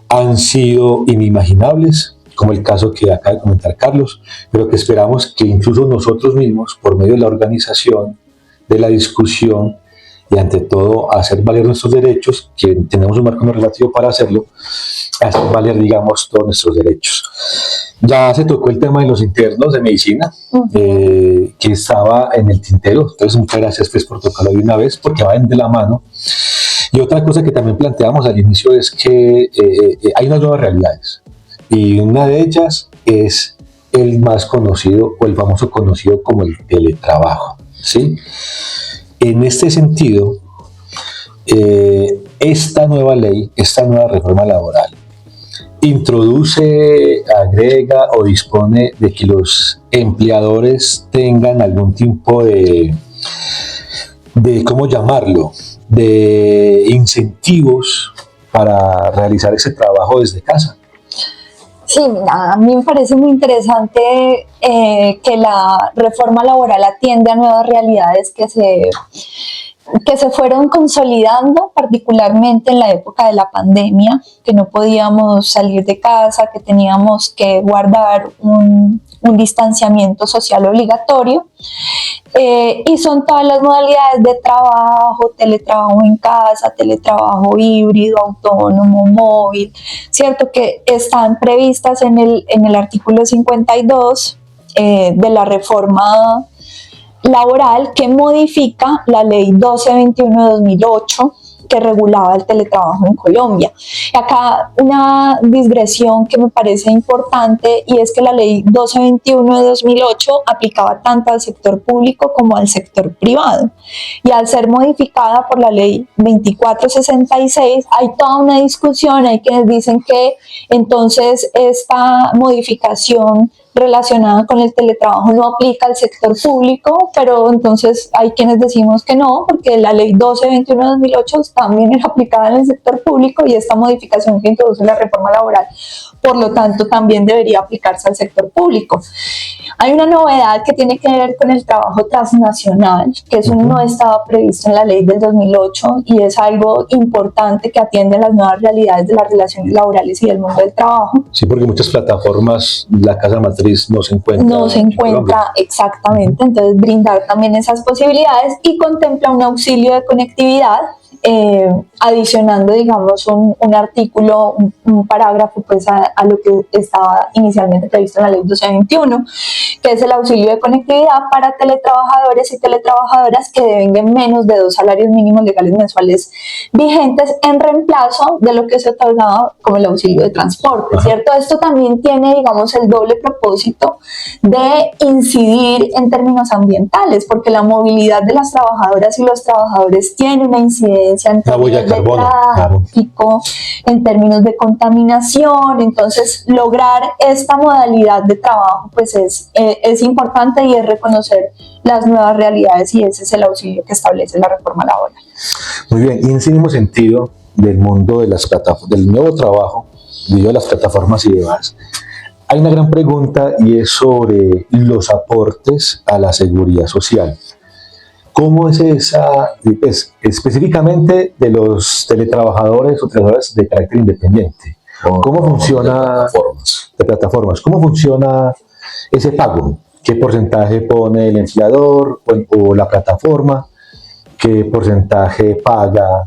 han sido inimaginables, como el caso que acaba de comentar Carlos, pero que esperamos que incluso nosotros mismos, por medio de la organización, de la discusión y ante todo hacer valer nuestros derechos, que tenemos un marco normativo para hacerlo, hacer valer, digamos, todos nuestros derechos. Ya se tocó el tema de los internos de medicina, que estaba en el tintero, entonces muchas gracias pues, por tocarlo de una vez, porque va de la mano. Y otra cosa que también planteamos al inicio es que hay unas nuevas realidades, y una de ellas es el más conocido, o el famoso conocido como el teletrabajo, ¿sí? En este sentido, esta nueva ley, esta nueva reforma laboral, introduce, agrega o dispone de que los empleadores tengan algún tipo de ¿cómo llamarlo?, de incentivos para realizar ese trabajo desde casa. Sí, mira, a mí me parece muy interesante que la reforma laboral atiende a nuevas realidades que se fueron consolidando, particularmente en la época de la pandemia, que no podíamos salir de casa, que teníamos que guardar un distanciamiento social obligatorio. Y son todas las modalidades de trabajo, teletrabajo en casa, teletrabajo híbrido, autónomo, móvil, ¿cierto? Que están previstas en el artículo 52 de la reforma laboral, que modifica la ley 1221 de 2008, que regulaba el teletrabajo en Colombia. Acá una digresión que me parece importante, y es que la ley 1221 de 2008 aplicaba tanto al sector público como al sector privado, y al ser modificada por la ley 2466 hay toda una discusión. Hay quienes dicen que entonces esta modificación relacionada con el teletrabajo no aplica al sector público, pero entonces hay quienes decimos que no, porque la ley 1221 de 2008 también era aplicada en el sector público, y esta modificación que introduce la reforma laboral, por lo tanto, también debería aplicarse al sector público. Hay una novedad que tiene que ver con el trabajo transnacional, que eso no estaba previsto en la ley del 2008, y es algo importante que atiende a las nuevas realidades de las relaciones laborales y del mundo del trabajo. Sí, porque muchas plataformas, la casa matriz no se encuentra. No se encuentra, exactamente. Entonces, brindar también esas posibilidades, y contempla un auxilio de conectividad, adicionando, digamos, un artículo, un parágrafo, pues a lo que estaba inicialmente previsto en la ley 1221, que es el auxilio de conectividad para teletrabajadores y teletrabajadoras que devenguen menos de 2 salarios mínimos legales mensuales vigentes, en reemplazo de lo que se otorgaba como el auxilio de transporte, ¿cierto? Esto también tiene, digamos, el doble propósito de incidir en términos ambientales, porque la movilidad de las trabajadoras y los trabajadores tiene una incidencia en términos de tráfico, en términos de contaminación. Entonces, lograr esta modalidad de trabajo pues es importante, y es reconocer las nuevas realidades, y ese es el auxilio que establece la reforma laboral. Muy bien, y en ese mismo sentido del mundo de las del nuevo trabajo, de las plataformas y demás, hay una gran pregunta, y es sobre los aportes a la seguridad social. ¿Cómo es esa, pues, específicamente de los teletrabajadores o trabajadoras de carácter independiente? ¿Cómo funciona de plataformas? ¿Cómo funciona ese pago? ¿Qué porcentaje pone el empleador o la plataforma? ¿Qué porcentaje paga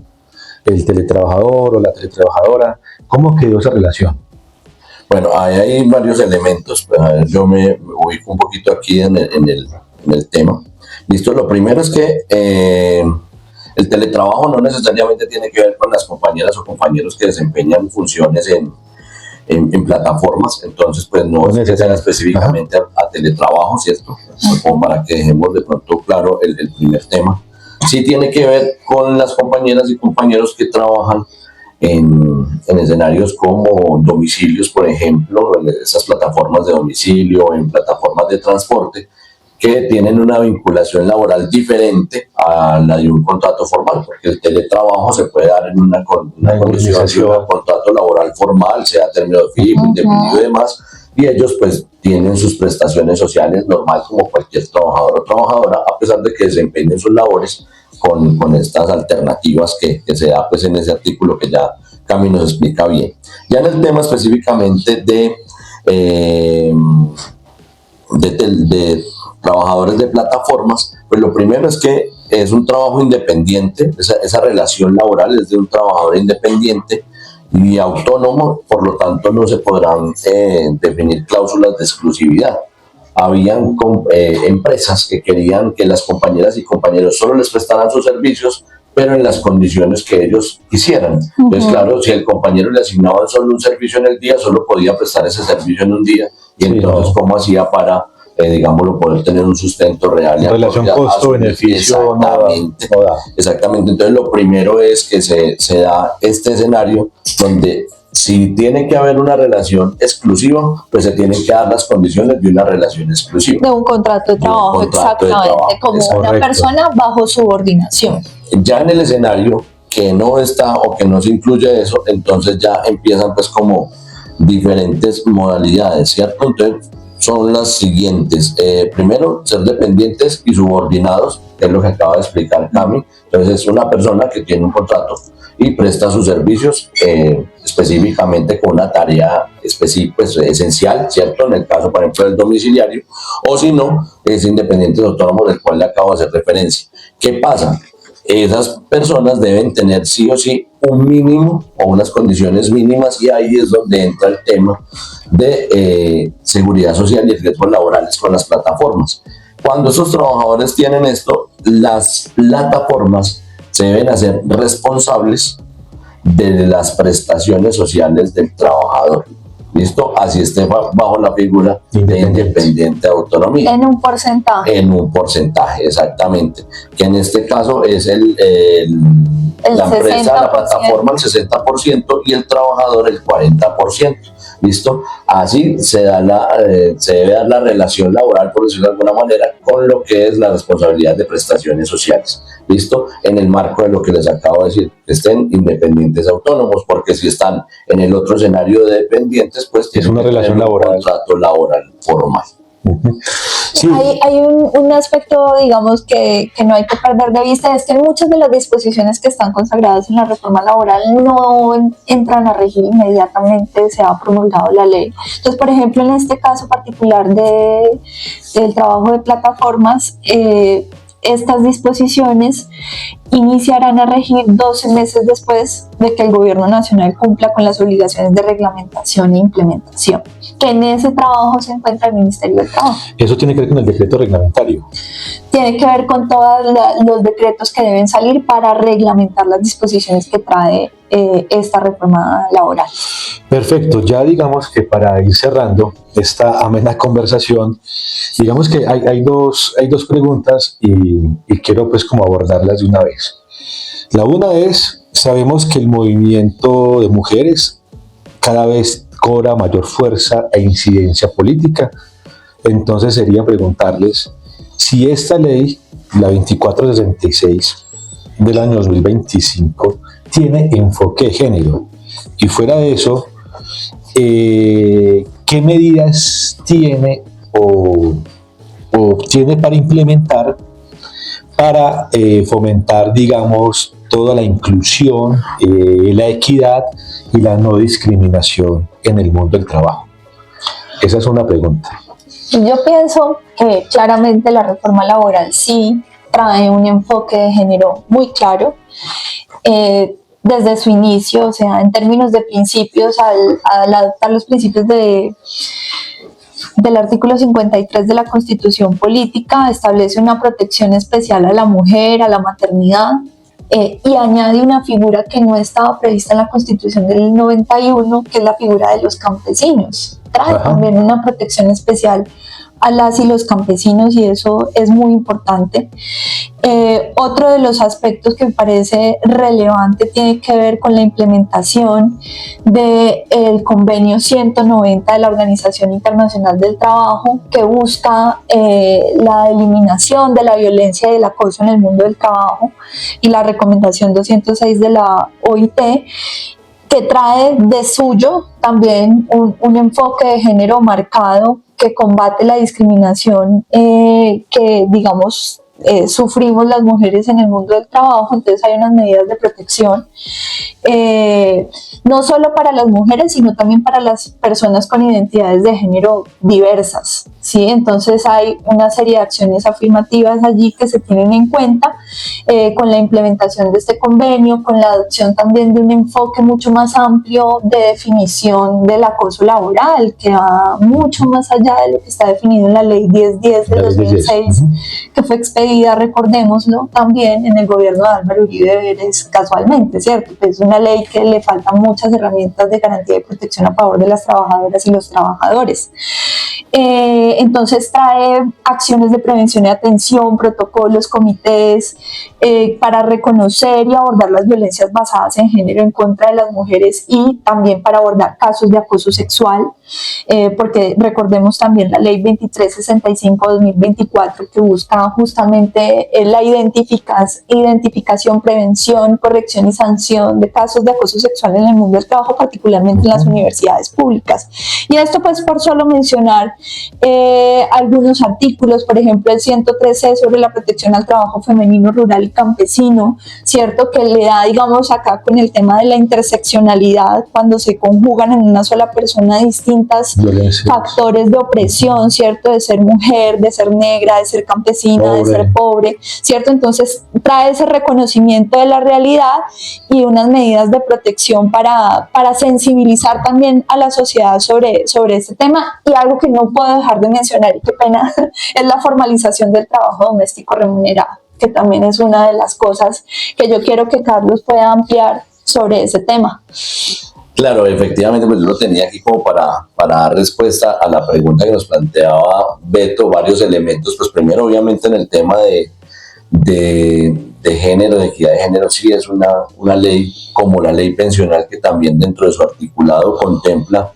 el teletrabajador o la teletrabajadora? ¿Cómo quedó esa relación? Bueno, hay varios elementos. Yo me ubico un poquito aquí en el tema. Listo, lo primero es que el teletrabajo no necesariamente tiene que ver con las compañeras o compañeros que desempeñan funciones en plataformas. Entonces, pues no es que sea específicamente a teletrabajo, ¿cierto? Como para que dejemos de pronto claro el primer tema. Sí tiene que ver con las compañeras y compañeros que trabajan en escenarios como domicilios, por ejemplo, esas plataformas de domicilio, en plataformas de transporte, que tienen una vinculación laboral diferente a la de un contrato formal, porque el teletrabajo se puede dar en una condición de un contrato laboral formal, sea término fijo, indefinido y demás, y ellos pues tienen sus prestaciones sociales normal como cualquier trabajador o trabajadora, a pesar de que desempeñen sus labores con estas alternativas que se da pues en ese artículo que ya Cami nos explica bien. Ya en el tema específicamente de trabajadores de plataformas, pues lo primero es que es un trabajo independiente, esa relación laboral es de un trabajador independiente y autónomo, por lo tanto no se podrán definir cláusulas de exclusividad. Habían empresas que querían que las compañeras y compañeros solo les prestaran sus servicios, pero en las condiciones que ellos quisieran. Entonces, claro, si el compañero le asignaba solo un servicio en el día, solo podía prestar ese servicio en un día, y entonces, ¿cómo hacía para digámoslo, poder tener un sustento real? En relación costo-beneficio. Exactamente. Entonces, lo primero es que se da este escenario donde Si tiene que haber una relación exclusiva, pues se tienen que dar las condiciones de una relación exclusiva. De un contrato de trabajo, contrato de exactamente, trabajo, como es una correcto. persona bajo subordinación. Ya en el escenario que no está o que no se incluye eso, entonces ya empiezan pues como diferentes modalidades, ¿cierto? Entonces son las siguientes. Primero, ser dependientes y subordinados, que es lo que acaba de explicar Cami. Entonces es una persona que tiene un contrato y presta sus servicios específicamente con una tarea pues, esencial, ¿cierto? En el caso, por ejemplo, del domiciliario, o si no, es independientes autónomos, del cual le acabo de hacer referencia. ¿Qué pasa? Esas personas deben tener sí o sí un mínimo o unas condiciones mínimas, y ahí es donde entra el tema de seguridad social y riesgos laborales con las plataformas. Cuando esos trabajadores tienen esto, las plataformas se deben hacer responsables de las prestaciones sociales del trabajador. ¿Listo? Así esté bajo la figura de independiente de autonomía. En un porcentaje. En un porcentaje, exactamente. Que en este caso es la empresa, 60%. la plataforma el 60% y el trabajador el 40%. ¿Listo? Así se debe dar la relación laboral, por decirlo de alguna manera, con lo que es la responsabilidad de prestaciones sociales. ¿Listo? En el marco de lo que les acabo de decir, que estén independientes autónomos, porque si están en el otro escenario de dependientes, pues tienen una relación laboral. Un contrato laboral formal. Sí. Hay un aspecto, digamos, que no hay que perder de vista, es que muchas de las disposiciones que están consagradas en la reforma laboral no entran a regir inmediatamente se ha promulgado la ley. Entonces, por ejemplo, en este caso particular del trabajo de plataformas, estas disposiciones iniciarán a regir 12 meses después de que el Gobierno Nacional cumpla con las obligaciones de reglamentación e implementación, que en ese trabajo se encuentra el Ministerio del Trabajo. Eso tiene que ver con el decreto reglamentario. Tiene que ver con todos los decretos que deben salir para reglamentar las disposiciones que trae esta reforma laboral. Perfecto, ya digamos que para ir cerrando esta amena conversación, digamos que hay dos preguntas y quiero pues como abordarlas de una vez. La una es, sabemos que el movimiento de mujeres cada vez cobra mayor fuerza e incidencia política, entonces sería preguntarles si esta ley, la 2466 del año 2025, tiene enfoque de género, y fuera de eso, ¿qué medidas tiene o tiene para implementar para fomentar, digamos, toda la inclusión, la equidad y la no discriminación en el mundo del trabajo? Esa es una pregunta. Yo pienso que claramente la reforma laboral sí trae un enfoque de género muy claro. Desde su inicio, o sea, en términos de principios, al adoptar los principios del artículo 53 de la Constitución Política, establece una protección especial a la mujer, a la maternidad, y añade una figura que no estaba prevista en la Constitución del 91, que es la figura de los campesinos. Trae también una protección especial a las y los campesinos, y eso es muy importante. Otro de los aspectos que me parece relevante tiene que ver con la implementación del convenio 190 de la Organización Internacional del Trabajo, que busca la eliminación de la violencia y del acoso en el mundo del trabajo, y la recomendación 206 de la OIT, que trae de suyo también un enfoque de género marcado que combate la discriminación que, digamos, sufrimos las mujeres en el mundo del trabajo. Entonces hay unas medidas de protección, no solo para las mujeres, sino también para las personas con identidades de género diversas, ¿sí? Entonces hay una serie de acciones afirmativas allí que se tienen en cuenta, con la implementación de este convenio, con la adopción también de un enfoque mucho más amplio de definición del acoso laboral, que va mucho más allá de lo que está definido en la Ley 1010 de 2006, que fue expedida, recordémoslo, también en el gobierno de Álvaro Uribe Vélez, casualmente, ¿cierto? Es una ley que le faltan muchas herramientas de garantía y protección a favor de las trabajadoras y los trabajadores. Entonces trae acciones de prevención y atención, protocolos, comités para reconocer y abordar las violencias basadas en género en contra de las mujeres y también para abordar casos de acoso sexual, porque recordemos también la ley 2365-2024 que busca justamente la identificación, prevención, corrección y sanción de casos de acoso sexual en el mundo del trabajo, particularmente en las universidades públicas. Y esto pues por solo mencionar algunos artículos, por ejemplo el 113 sobre la protección al trabajo femenino, rural y campesino, ¿cierto? Que le da, digamos, acá con el tema de la interseccionalidad, cuando se conjugan en una sola persona distintas factores de opresión, ¿cierto? De ser mujer, de ser negra, de ser campesina, de ser pobre, ¿cierto? Entonces trae ese reconocimiento de la realidad y unas medidas de protección para sensibilizar también a la sociedad sobre este tema. Y algo que no puedo dejar de mencionar, y qué pena, es la formalización del trabajo doméstico remunerado, que también es una de las cosas que yo quiero que Carlos pueda ampliar sobre ese tema. Claro, efectivamente, pues yo lo tenía aquí como para dar respuesta a la pregunta que nos planteaba Beto, varios elementos. Pues primero, obviamente, en el tema de género, de equidad de género, sí es una ley como la ley pensional que también dentro de su articulado contempla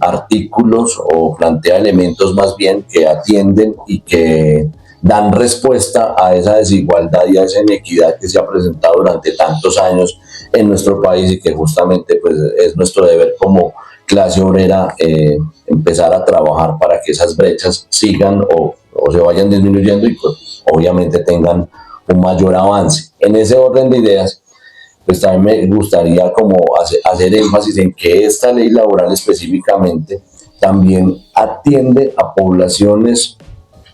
artículos o plantea elementos más bien que atienden y que dan respuesta a esa desigualdad y a esa inequidad que se ha presentado durante tantos años en nuestro país y que justamente pues es nuestro deber como clase obrera empezar a trabajar para que esas brechas sigan o se vayan disminuyendo y pues, obviamente tengan un mayor avance. En ese orden de ideas, pues también me gustaría como hacer énfasis en que esta ley laboral específicamente también atiende a poblaciones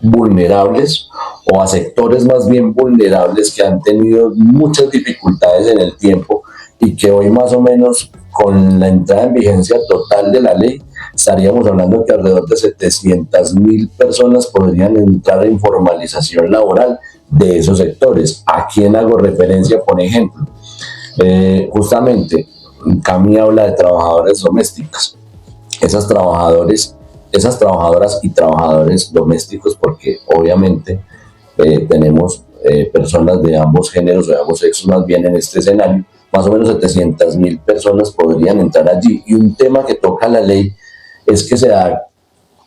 vulnerables o a sectores más bien vulnerables que han tenido muchas dificultades en el tiempo y que hoy más o menos con la entrada en vigencia total de la ley estaríamos hablando que alrededor de 700.000 personas podrían entrar en formalización laboral de esos sectores. ¿A quién hago referencia, por ejemplo? Justamente Cami habla de trabajadoras domésticas. Esas trabadoras y trabajadores domésticos, porque obviamente tenemos personas de ambos géneros, de ambos sexos más bien en este escenario, más o menos 700.000 personas podrían entrar allí. Y un tema que toca la ley es que se da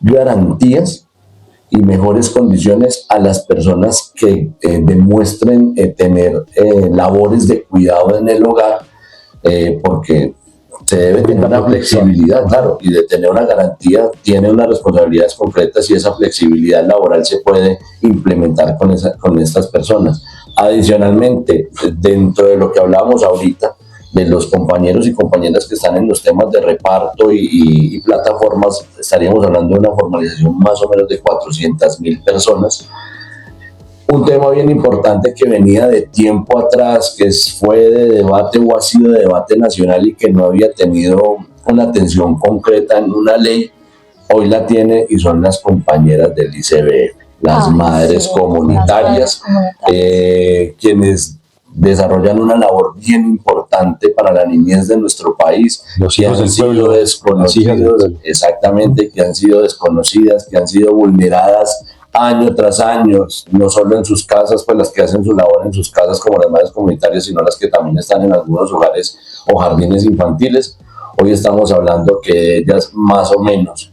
garantías y mejores condiciones a las personas que demuestren tener labores de cuidado en el hogar, porque se debe tener una flexibilidad, claro, y de tener una garantía tiene unas responsabilidades concretas y esa flexibilidad laboral se puede implementar con estas personas. Adicionalmente, dentro de lo que hablábamos ahorita, de los compañeros y compañeras que están en los temas de reparto y plataformas, estaríamos hablando de una formalización más o menos de 400.000 personas. Un tema bien importante que venía de tiempo atrás, que fue de debate o ha sido de debate nacional y que no había tenido una atención concreta en una ley, hoy la tiene y son las compañeras del ICBF, las madres comunitarias, quienes desarrollan una labor bien importante para la niñez de nuestro país, los que han sido desconocidos, exactamente, que han sido desconocidas, que han sido vulneradas año tras año, no solo en sus casas, pues las que hacen su labor en sus casas como las madres comunitarias, sino las que también están en algunos hogares o jardines infantiles. Hoy estamos hablando que ellas más o menos,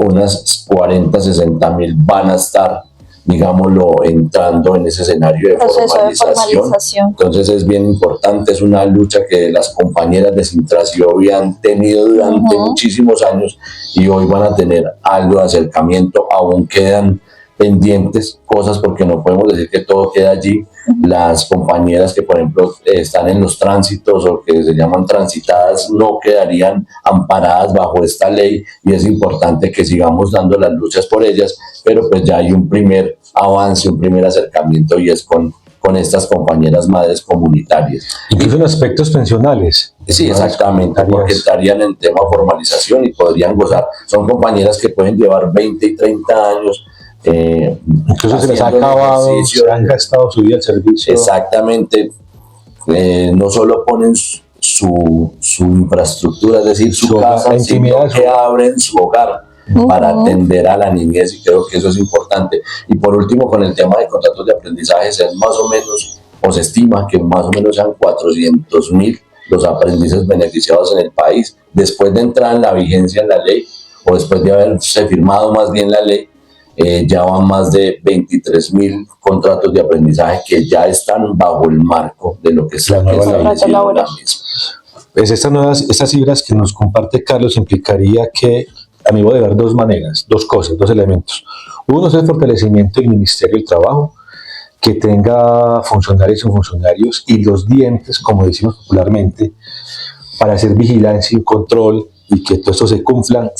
unas 40-60.000 van a estar, digámoslo, entrando en ese escenario de formalización. Entonces es bien importante, es una lucha que las compañeras de Sintraciovia han tenido durante muchísimos años y hoy van a tener algo de acercamiento. Aún quedan pendientes cosas porque no podemos decir que todo queda allí. Las compañeras que, por ejemplo, están en los tránsitos o que se llaman transitadas no quedarían amparadas bajo esta ley y es importante que sigamos dando las luchas por ellas, pero pues ya hay un primer avance, un primer acercamiento y es con estas compañeras madres comunitarias. Incluso en aspectos pensionales. Sí, exactamente, porque estarían en tema formalización y podrían gozar. Son compañeras que pueden llevar 20 y 30 años. Incluso se les ha acabado, se han gastado su vida al servicio. Exactamente. No solo ponen su infraestructura, es decir, su hogar, casa, la sino intimidad de su que hogar. abren su hogar para atender a la niñez, y creo que eso es importante. Y por último, con el tema de contratos de aprendizaje, es más o menos, o se estima que más o menos sean 400.000 los aprendices beneficiados en el país, después de entrar en la vigencia en la ley, o después de haberse firmado más bien la ley. Ya van más de 23.000 contratos de aprendizaje que ya están bajo el marco de lo que está establecido en la misma. Pues estas cifras que nos comparte Carlos implicaría que, a mi modo de ver, dos maneras, dos cosas, dos elementos. Uno es el fortalecimiento del Ministerio del Trabajo, que tenga funcionarios y funcionarios y los dientes, como decimos popularmente, para hacer vigilancia y control y que todo esto se cumpla.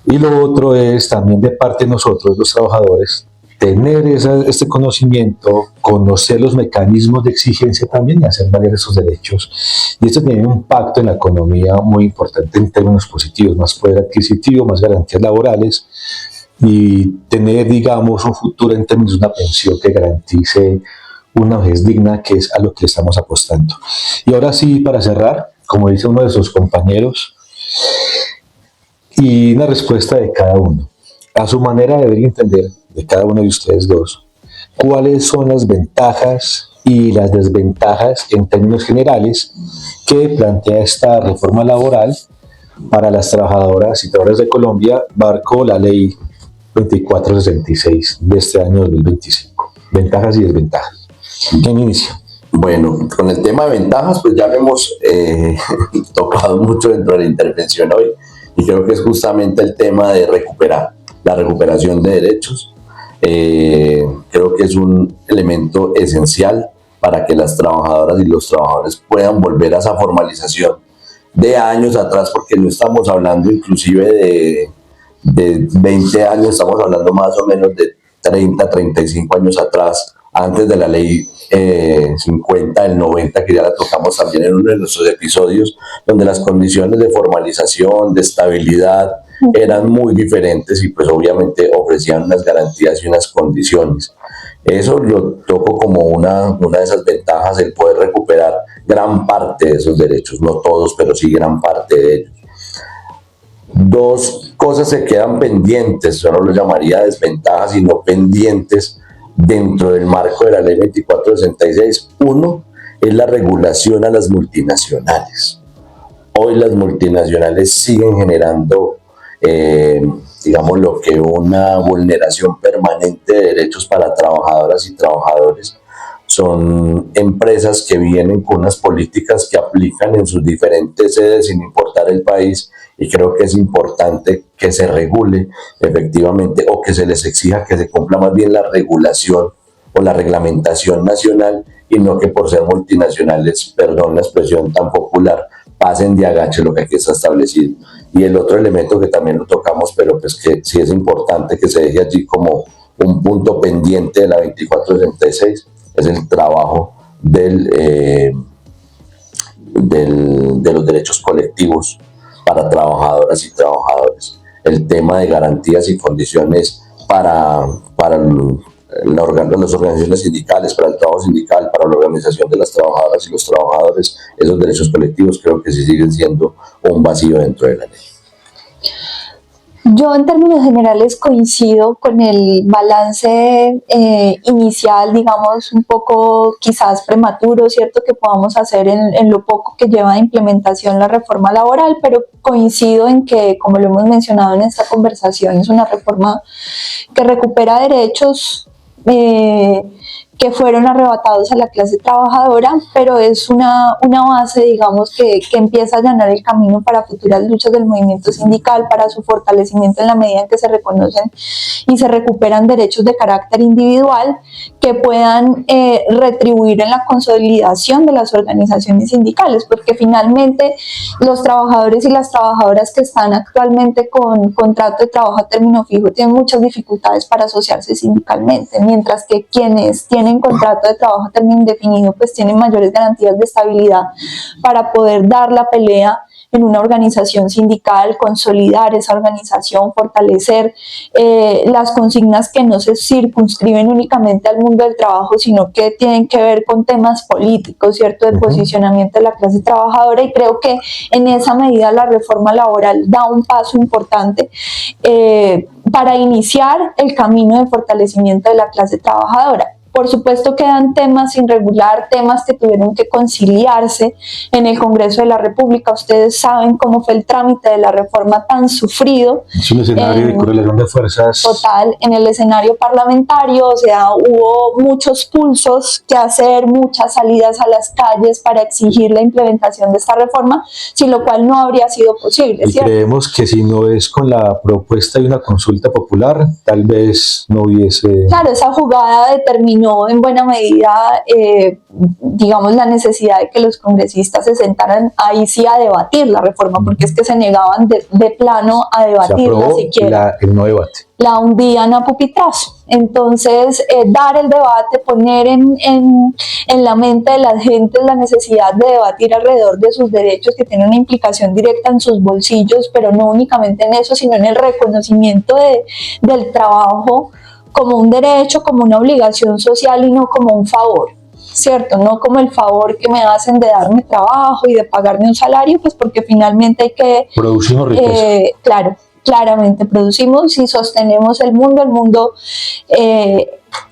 Y lo otro es también de parte de nosotros, los trabajadores, tener este conocimiento, conocer los mecanismos de exigencia también y hacer valer esos derechos. Y esto tiene un impacto en la economía muy importante en términos positivos, más poder adquisitivo, más garantías laborales y tener, digamos, un futuro en términos de una pensión que garantice una vejez digna, que es a lo que estamos apostando. Y ahora sí, para cerrar, como dice uno de sus compañeros, y una respuesta de cada uno, a su manera de ver y entender, de cada uno de ustedes dos, cuáles son las ventajas y las desventajas en términos generales que plantea esta reforma laboral para las trabajadoras y trabajadores de Colombia, bajo la ley 2466 de este año 2025. Ventajas y desventajas. ¿Quién inicia? Bueno, con el tema de ventajas, pues ya lo hemos tocado mucho dentro de la intervención hoy, y creo que es justamente el tema de recuperar, la recuperación de derechos. Creo que es un elemento esencial para que las trabajadoras y los trabajadores puedan volver a esa formalización de años atrás, porque no estamos hablando inclusive de 20 años, estamos hablando más o menos de 30, 35 años atrás, antes de la ley 50 del 90, que ya la tocamos también en uno de nuestros episodios, donde las condiciones de formalización, de estabilidad, eran muy diferentes y pues obviamente ofrecían unas garantías y unas condiciones. Eso lo toco como una de esas ventajas, el poder recuperar gran parte de esos derechos, no todos, pero sí gran parte de ellos. Dos cosas se quedan pendientes, yo no lo llamaría desventajas, sino pendientes dentro del marco de la ley 2466. Uno es la regulación a las multinacionales. Hoy las multinacionales siguen generando, digamos, lo que una vulneración permanente de derechos para trabajadoras y trabajadores. Son empresas que vienen con unas políticas que aplican en sus diferentes sedes sin importar el país, y creo que es importante que se regule efectivamente, o que se les exija que se cumpla más bien la regulación o la reglamentación nacional, y no que por ser multinacionales, perdón la expresión tan popular, pasen de agache lo que aquí está establecido. Y el otro elemento que también lo tocamos, pero pues que sí es importante que se deje allí como un punto pendiente de la 2466, es el trabajo de los derechos colectivos para trabajadoras y trabajadores. El tema de garantías y condiciones para las organizaciones sindicales, para el trabajo sindical, para la organización de las trabajadoras y los trabajadores, esos derechos colectivos creo que sí siguen siendo un vacío dentro de la ley. Yo en términos generales coincido con el balance inicial, digamos, un poco quizás prematuro, ¿cierto?, que podamos hacer en lo poco que lleva de implementación la reforma laboral, pero coincido en que, como lo hemos mencionado en esta conversación, es una reforma que recupera derechos que fueron arrebatados a la clase trabajadora, pero es una base, digamos, que empieza a allanar el camino para futuras luchas del movimiento sindical, para su fortalecimiento en la medida en que se reconocen y se recuperan derechos de carácter individual que puedan retribuir en la consolidación de las organizaciones sindicales, porque finalmente los trabajadores y las trabajadoras que están actualmente con contrato de trabajo a término fijo tienen muchas dificultades para asociarse sindicalmente, mientras que quienes tienen contrato de trabajo a término indefinido pues tienen mayores garantías de estabilidad para poder dar la pelea en una organización sindical, consolidar esa organización, fortalecer las consignas que no se circunscriben únicamente al mundo del trabajo, sino que tienen que ver con temas políticos, ¿cierto?, de posicionamiento de la clase trabajadora, y creo que en esa medida la reforma laboral da un paso importante para iniciar el camino de fortalecimiento de la clase trabajadora. Por supuesto quedan temas sin regular, temas que tuvieron que conciliarse en el Congreso de la República. Ustedes saben cómo fue el trámite de la reforma tan sufrido. Es un escenario de correlación de fuerzas. Total, en el escenario parlamentario, o sea, hubo muchos pulsos que hacer, muchas salidas a las calles para exigir la implementación de esta reforma, sin lo cual no habría sido posible, Y ¿cierto? creemos que si no es con la propuesta de una consulta popular, tal vez no hubiese... Claro, esa jugada determinó en buena medida, digamos, la necesidad de que los congresistas se sentaran ahí sí a debatir la reforma, porque es que se negaban de plano a debatirla siquiera. El no debate. La hundían a pupitrazo. Entonces, dar el debate, poner en la mente de las gentes la necesidad de debatir alrededor de sus derechos, que tienen una implicación directa en sus bolsillos, pero no únicamente en eso, sino en el reconocimiento del trabajo como un derecho, como una obligación social y no como un favor, ¿cierto? No como el favor que me hacen de darme trabajo y de pagarme un salario, pues porque finalmente hay que... Producimos riqueza. Claro, claramente producimos y sostenemos el mundo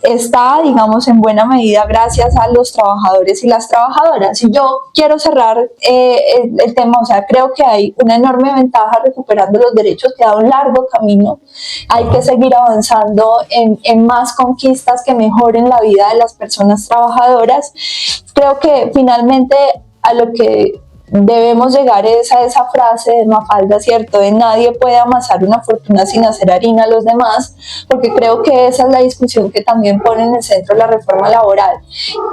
está, digamos, en buena medida gracias a los trabajadores y las trabajadoras. Y yo quiero cerrar el tema, o sea, creo que hay una enorme ventaja recuperando los derechos, queda un largo camino, hay que seguir avanzando en más conquistas que mejoren la vida de las personas trabajadoras. Creo que finalmente a lo que debemos llegar es a esa frase de Mafalda, ¿cierto? De nadie puede amasar una fortuna sin hacer harina a los demás, porque creo que esa es la discusión que también pone en el centro la reforma laboral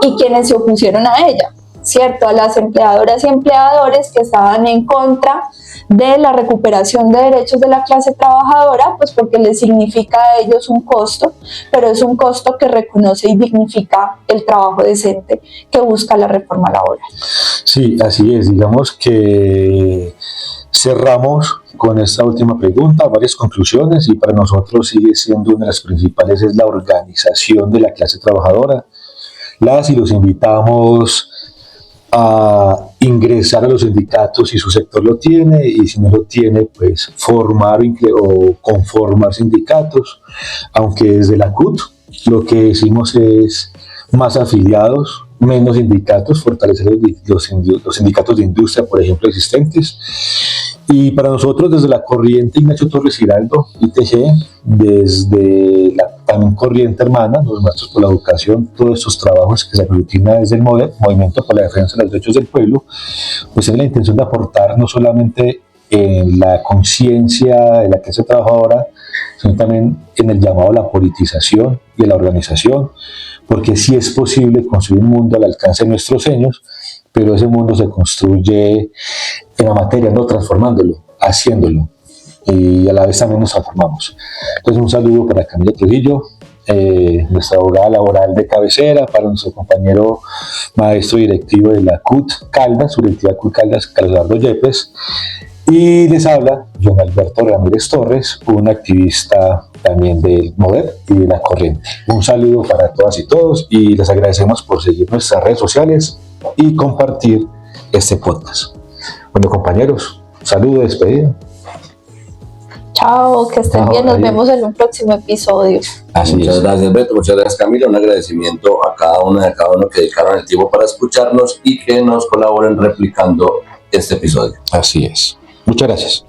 y quienes se opusieron a ella, ¿cierto? A las empleadoras y empleadores que estaban en contra de la recuperación de derechos de la clase trabajadora, pues porque les significa a ellos un costo, pero es un costo que reconoce y dignifica el trabajo decente que busca la reforma laboral. Sí, así es. Digamos que cerramos con esta última pregunta, varias conclusiones, y para nosotros sigue siendo una de las principales, es la organización de la clase trabajadora. Las y los invitamos a ingresar a los sindicatos si su sector lo tiene, y si no lo tiene, pues formar o conformar sindicatos, aunque desde la CUT lo que decimos es más afiliados, menos sindicatos, fortalecer los sindicatos de industria, por ejemplo, existentes. Y para nosotros, desde la corriente Ignacio Torres Giraldo, ITG, desde la también corriente hermana, los Maestros por la Educación, todos estos trabajos que se aglutina desde el MODEP, Movimiento por la Defensa de los Derechos del Pueblo, pues es la intención de aportar no solamente en la conciencia de la clase trabajadora, sino también en el llamado a la politización y a la organización, porque sí es posible construir un mundo al alcance de nuestros sueños, pero ese mundo se construye en la materia, no transformándolo, haciéndolo, y a la vez también nos transformamos. Entonces, un saludo para Camila Trujillo, nuestra abogada laboral de cabecera, para nuestro compañero maestro directivo de la CUT Caldas, su directiva CUT Caldas, Carlos Eduardo Yepes, y les habla John Alberto Ramírez Torres, un activista también del MODEP y de la corriente. Un saludo para todas y todos, y les agradecemos por seguir nuestras redes sociales y compartir este podcast. Bueno, compañeros, saludo, despedida. Chao, que estén bien, nos vemos en un próximo episodio. Muchas gracias, Beto, muchas gracias, Camila. Un agradecimiento a cada uno que dedicaron el tiempo para escucharnos y que nos colaboren replicando este episodio. Así es. Muchas gracias.